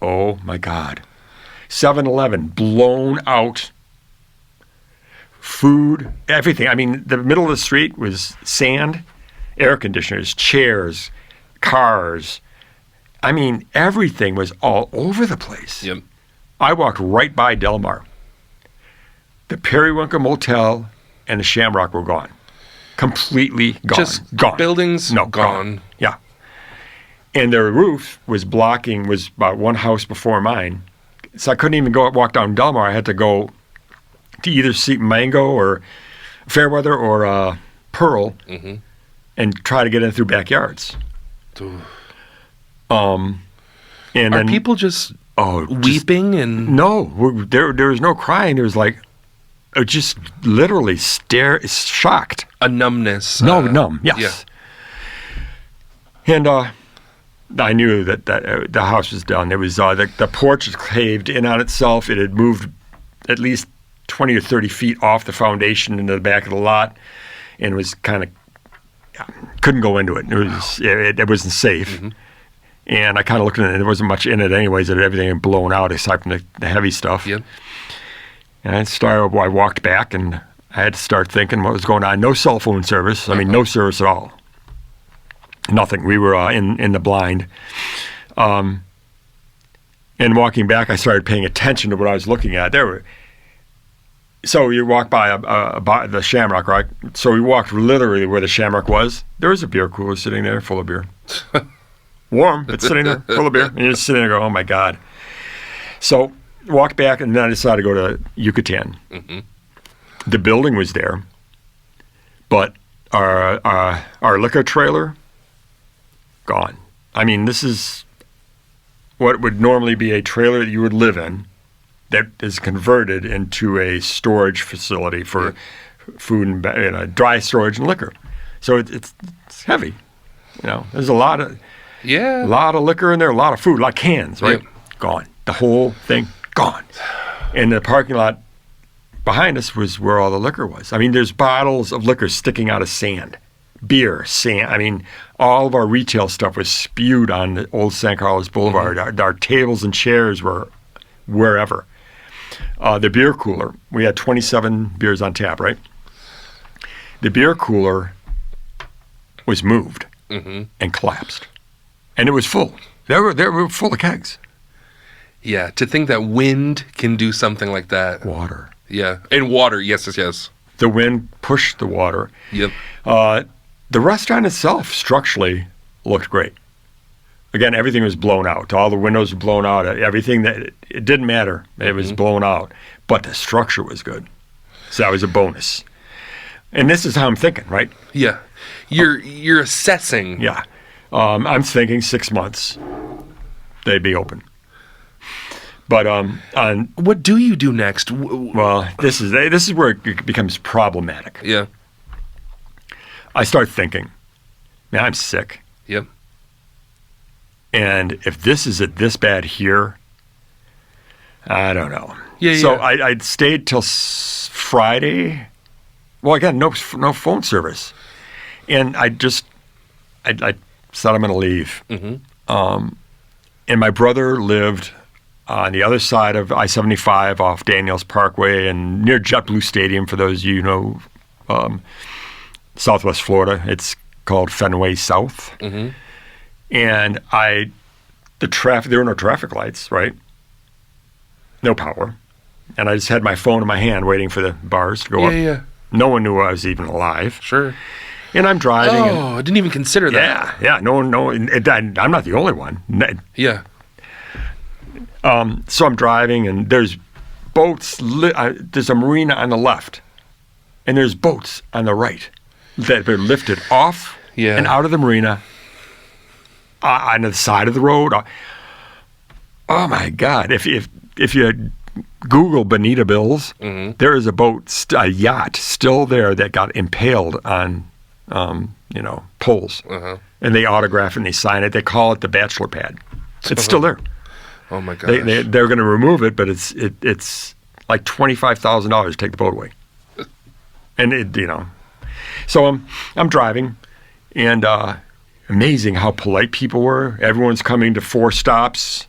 oh my God. 7-Eleven, blown out. Food, everything. I mean, the middle of the street was sand, air conditioners, chairs, cars. I mean, everything was all over the place. Yep. I walked right by Del Mar. The Periwinkle Motel and the Shamrock were gone. Completely gone. Just gone. Buildings gone. Yeah. And their roof was about one house before mine. So I couldn't even walk down Del Mar. I had to go to either see Mango or Fairweather or Pearl and try to get in through backyards. And Are people just weeping and no? There was no crying. There was like just literally shocked. A numbness. Numb. Yes. Yeah. And I knew that the house was done. It was the porch was caved in on itself. It had moved at least 20 or 30 feet off the foundation into the back of the lot, and was kind of couldn't go into it. It wasn't safe. And I kind of looked at it, and there wasn't much in it anyways, that everything had blown out aside from the heavy stuff. Yep. And I walked back, and I had to start thinking what was going on. No cell phone service. I mean, no service at all. Nothing. We were in the blind. And walking back, I started paying attention to what I was looking at. So you walk by the Shamrock, right? So we walked literally where the Shamrock was. There was a beer cooler sitting there full of beer. Warm, but sitting there full of beer. And you're just sitting there going, oh my God. So walked back, and then I decided to go to Yucatan. The building was there, but our liquor trailer, gone. I mean, this is what would normally be a trailer that you would live in that is converted into a storage facility for food and dry storage and liquor. So it's heavy. There's a lot of liquor in there, a lot of food, a lot of cans, right? Yep. Gone. The whole thing gone. And the parking lot behind us was where all the liquor was. I mean, there's bottles of liquor sticking out of sand. Beer, sand. I mean, all of our retail stuff was spewed on the old San Carlos Boulevard. Our tables and chairs were wherever. The beer cooler, we had 27 beers on tap, right? The beer cooler was moved and collapsed. And it was full. They were full of kegs. Yeah, to think that wind can do something like that. Water. Yeah, and water, yes. The wind pushed the water. Yep. The restaurant itself structurally looked great. Again, everything was blown out. All the windows were blown out. Everything it didn't matter. It was blown out. But the structure was good. So that was a bonus. And this is how I'm thinking, right? Yeah. You're assessing. Yeah. I'm thinking 6 months they'd be open. But what do you do next? Well, this is where it becomes problematic. Yeah. I start thinking, man, I'm sick. Yep. And if this is this bad here, I don't know. Yeah. So I stayed till Friday. Well, again, no phone service, and I said I'm going to leave. And my brother lived on the other side of I-75 off Daniels Parkway and near JetBlue Stadium. For those of you who know, Southwest Florida, it's called Fenway South. And there were no traffic lights, right? No power. And I just had my phone in my hand waiting for the bars to go up. Yeah. No one knew I was even alive. Sure. And I'm driving. Oh, I didn't even consider that. Yeah. No. I'm not the only one. Yeah. So I'm driving, and there's boats. There's a marina on the left, and there's boats on the right that are lifted off and out of the marina on the side of the road. Oh my God! If you Google Bonita Bills, there is a boat, a yacht, still there that got impaled on, poles, and they autograph and they sign it. They call it the bachelor pad. It's still there. Oh my gosh. They're going to remove it, but it's like $25,000 to take the boat away. And so I'm driving, and amazing how polite people were. Everyone's coming to 4 stops.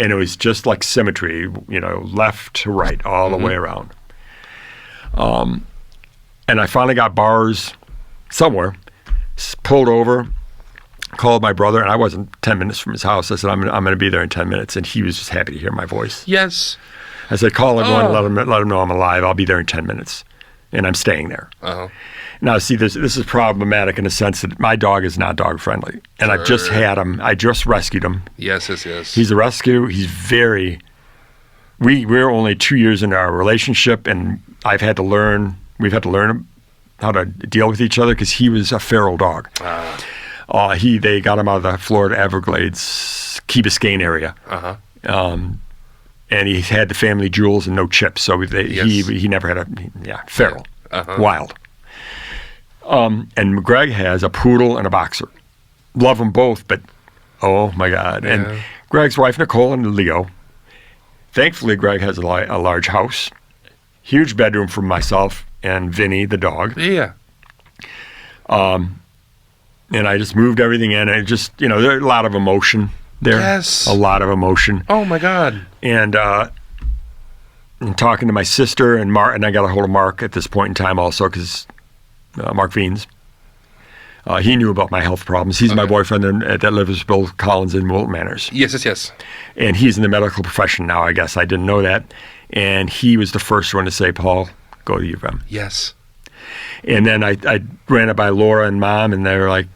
And it was just like symmetry, left to right, all the way around. And I finally got bars somewhere, pulled over, called my brother, and I wasn't 10 minutes from his house. I said, I'm going to be there in 10 minutes. And he was just happy to hear my voice. Yes. I said, call everyone, let them know I'm alive. I'll be there in 10 minutes. And I'm staying there. Uh-huh. Now, see, this is problematic in the sense that my dog is not dog friendly. And I've just had him. I just rescued him. Yes. He's a rescue. He's very... We're only 2 years into our relationship, and we've had to learn how to deal with each other because he was a feral dog. They got him out of the Florida Everglades, Key Biscayne area. And he had the family jewels and no chips, so he never had feral, wild. And Greg has a poodle and a boxer. Love them both, but oh my God. Yeah. And Greg's wife, Nicole, and Leo. Thankfully, Greg has a large house, huge bedroom for myself and Vinny, the dog. Yeah. And I just moved everything in. And there's a lot of emotion there. Yes. A lot of emotion. Oh my God. And talking to my sister and Mark, and I got a hold of Mark at this point in time also because Mark Veens. He knew about my health problems. He's my boyfriend that lives with Bill Collins in Wilton Manors. Yes. And he's in the medical profession now, I guess. I didn't know that. And he was the first one to say, Paul, go to U of M. Yes. And then I ran it by Laura and Mom, and they were like,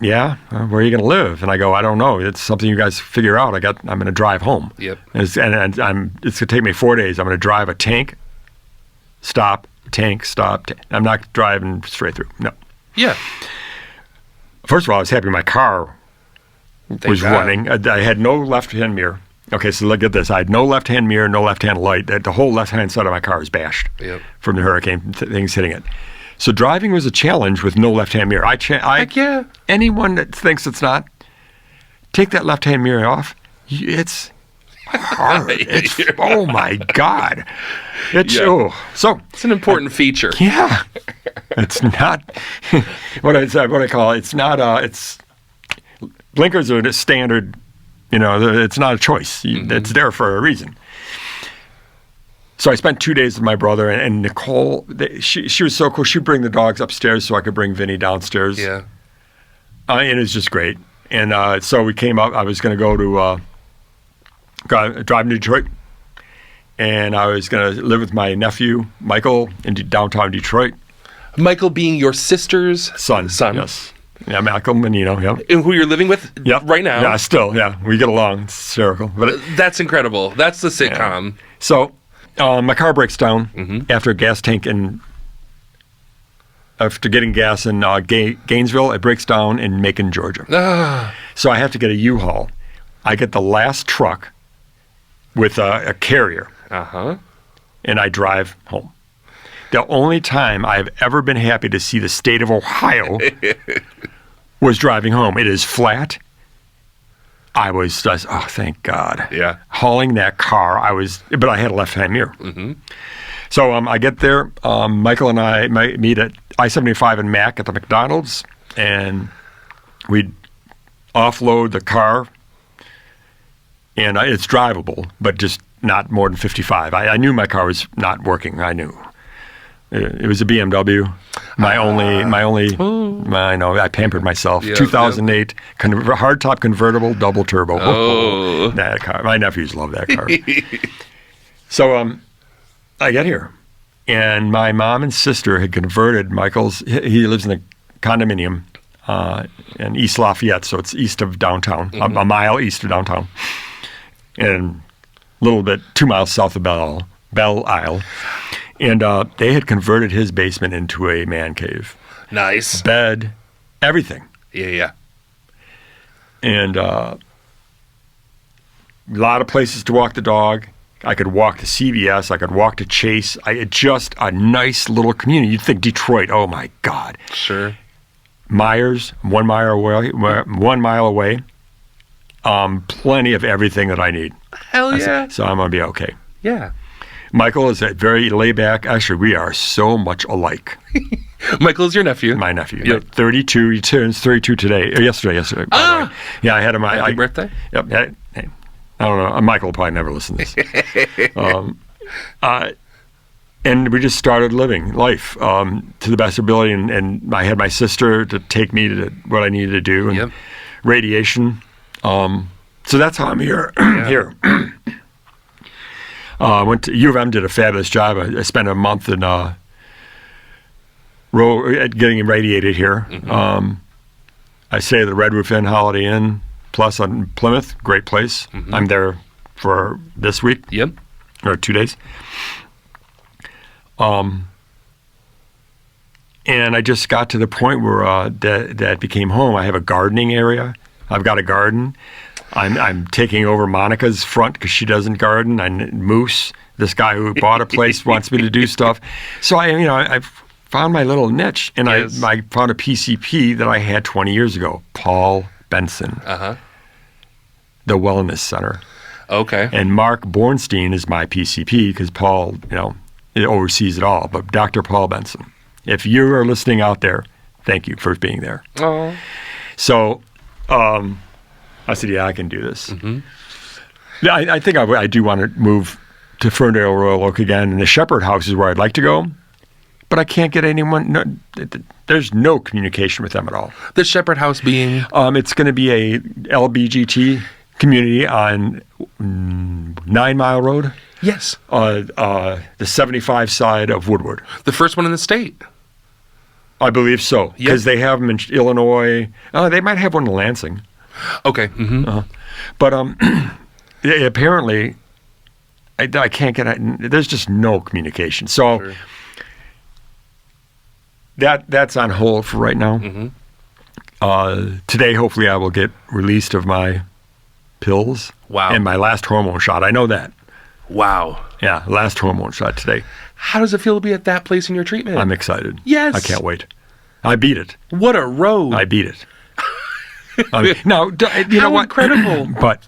yeah, where are you going to live? And I go, I don't know. It's something you guys figure out. I'm going to drive home. Yep. And it's going to take me 4 days. I'm going to drive a tank, stop, tank, stop. I'm not driving straight through. No. Yeah. First of all, I was happy my car was running. I had no left-hand mirror. Okay, so look at this. I had no left-hand mirror, no left-hand light. The whole left-hand side of my car is bashed from the hurricane, things hitting it. So driving was a challenge with no left-hand mirror. Heck yeah. Anyone that thinks it's not, take that left-hand mirror off. It's hard. Oh my God. So it's an important feature. Yeah. It's not what I call it. It's not it's blinkers are the standard, it's not a choice. It's there for a reason. So I spent 2 days with my brother and Nicole. She was so cool. She'd bring the dogs upstairs so I could bring Vinny downstairs. Yeah. And it was just great. And so we came up. I was going to go to drive to Detroit. And I was going to live with my nephew, Michael, in downtown Detroit. Michael being your sister's son. Yes. Yeah, Malcolm and yeah. And who you're living with right now. Yeah, still, yeah. We get along. It's hysterical. But that's incredible. That's the sitcom. Yeah. So my car breaks down after a gas tank after getting gas in Gainesville. It breaks down in Macon, Georgia. So I have to get a U-Haul. I get the last truck with a carrier. And I drive home. The only time I've ever been happy to see the state of Ohio was driving home. It is flat. I was just, thank God. Yeah. Hauling that car, but I had a left-hand mirror. So I get there. Michael and I meet at I-75 and Mac at the McDonald's, and we offload the car, and it's drivable, but just not more than 55. I knew my car was not working. I knew. It was a BMW. I know, I pampered myself. Yeah, 2008 hardtop convertible, double turbo. Oh. That car. My nephews love that car. So I get here, and my mom and sister had converted Michael's. He lives in a condominium in East Lafayette, so it's east of downtown, a mile east of downtown, and a little bit 2 miles south of Belle Isle. And they had converted his basement into a man cave. Nice. Bed, everything. Yeah. And a lot of places to walk the dog. I could walk to CVS. I could walk to Chase. Just a nice little community. You'd think Detroit, oh my God. Sure. Myers, 1 mile away. 1 mile away. Plenty of everything that I need. Hell yeah. So I'm going to be okay. Yeah. Michael is very laid back. Actually, we are so much alike. Michael is your nephew. My nephew. Yep. 32. He turns 32 today. Or yesterday. By the way. Yeah, I had him. Happy birthday. Yep. I don't know. Michael will probably never listen to this. And we just started living life to the best ability. And I had my sister to take me to what I needed to do. And radiation. So that's how I'm here. Here. Went to U of M, did a fabulous job. I spent a month in getting irradiated here. I stay at the Red Roof Inn, Holiday Inn, plus on Plymouth, great place. I'm there for this week. Yep. Or 2 days. And I just got to the point where that became home. I have a gardening area. I've got a garden. I'm taking over Monica's front because she doesn't garden. Moose, this guy who bought a place, wants me to do stuff. So I've found my little niche, and I found a PCP that I had 20 years ago, Paul Benson, the Wellness Center. Okay. And Mark Bornstein is my PCP because Paul, it oversees it all. But Dr. Paul Benson, if you are listening out there, thank you for being there. Oh. So. I said, yeah, I can do this. Yeah, I think I do want to move to Ferndale Royal Oak again, and the Shepherd House is where I'd like to go, but I can't get anyone. No, there's no communication with them at all. The Shepherd House being? It's going to be a LGBT community on 9 Mile Road. Yes. The 75 side of Woodward. The first one in the state. I believe so, because they have them in Illinois. They might have one in Lansing. Okay. But apparently, I can't get. There's just no communication. So that's on hold for right now. Today, hopefully, I will get released of my pills. Wow. And my last hormone shot. I know that. Wow. Yeah, last hormone shot today. How does it feel to be at that place in your treatment? I'm excited. Yes. I can't wait. I beat it. What a road. I beat it. Now, you know what? Incredible. But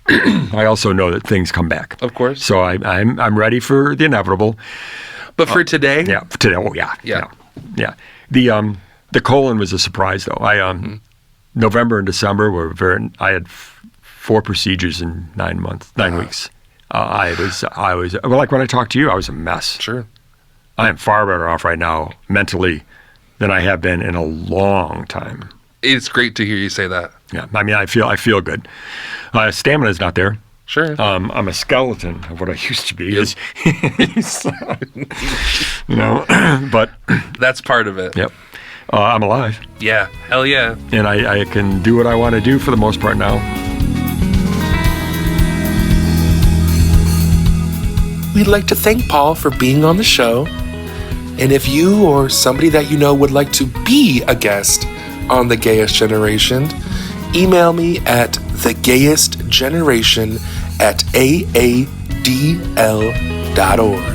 I also know that things come back. Of course. So I'm ready for the inevitable. But for today? Yeah, for today. Oh, yeah. The colon was a surprise, though. November and December I had 4 procedures in 9 weeks. I was like when I talked to you, I was a mess. Sure. I am far better off right now mentally than I have been in a long time. It's great to hear you say that. Yeah, I mean, I feel good. Stamina is not there. Sure. I'm a skeleton of what I used to be. Yep. But that's part of it. Yep. I'm alive. Yeah. Hell yeah. And I can do what I want to do for the most part now. We'd like to thank Paul for being on the show. And if you or somebody that you know would like to be a guest on The Gayest Generation, email me at thegayestgeneration@aadl.org.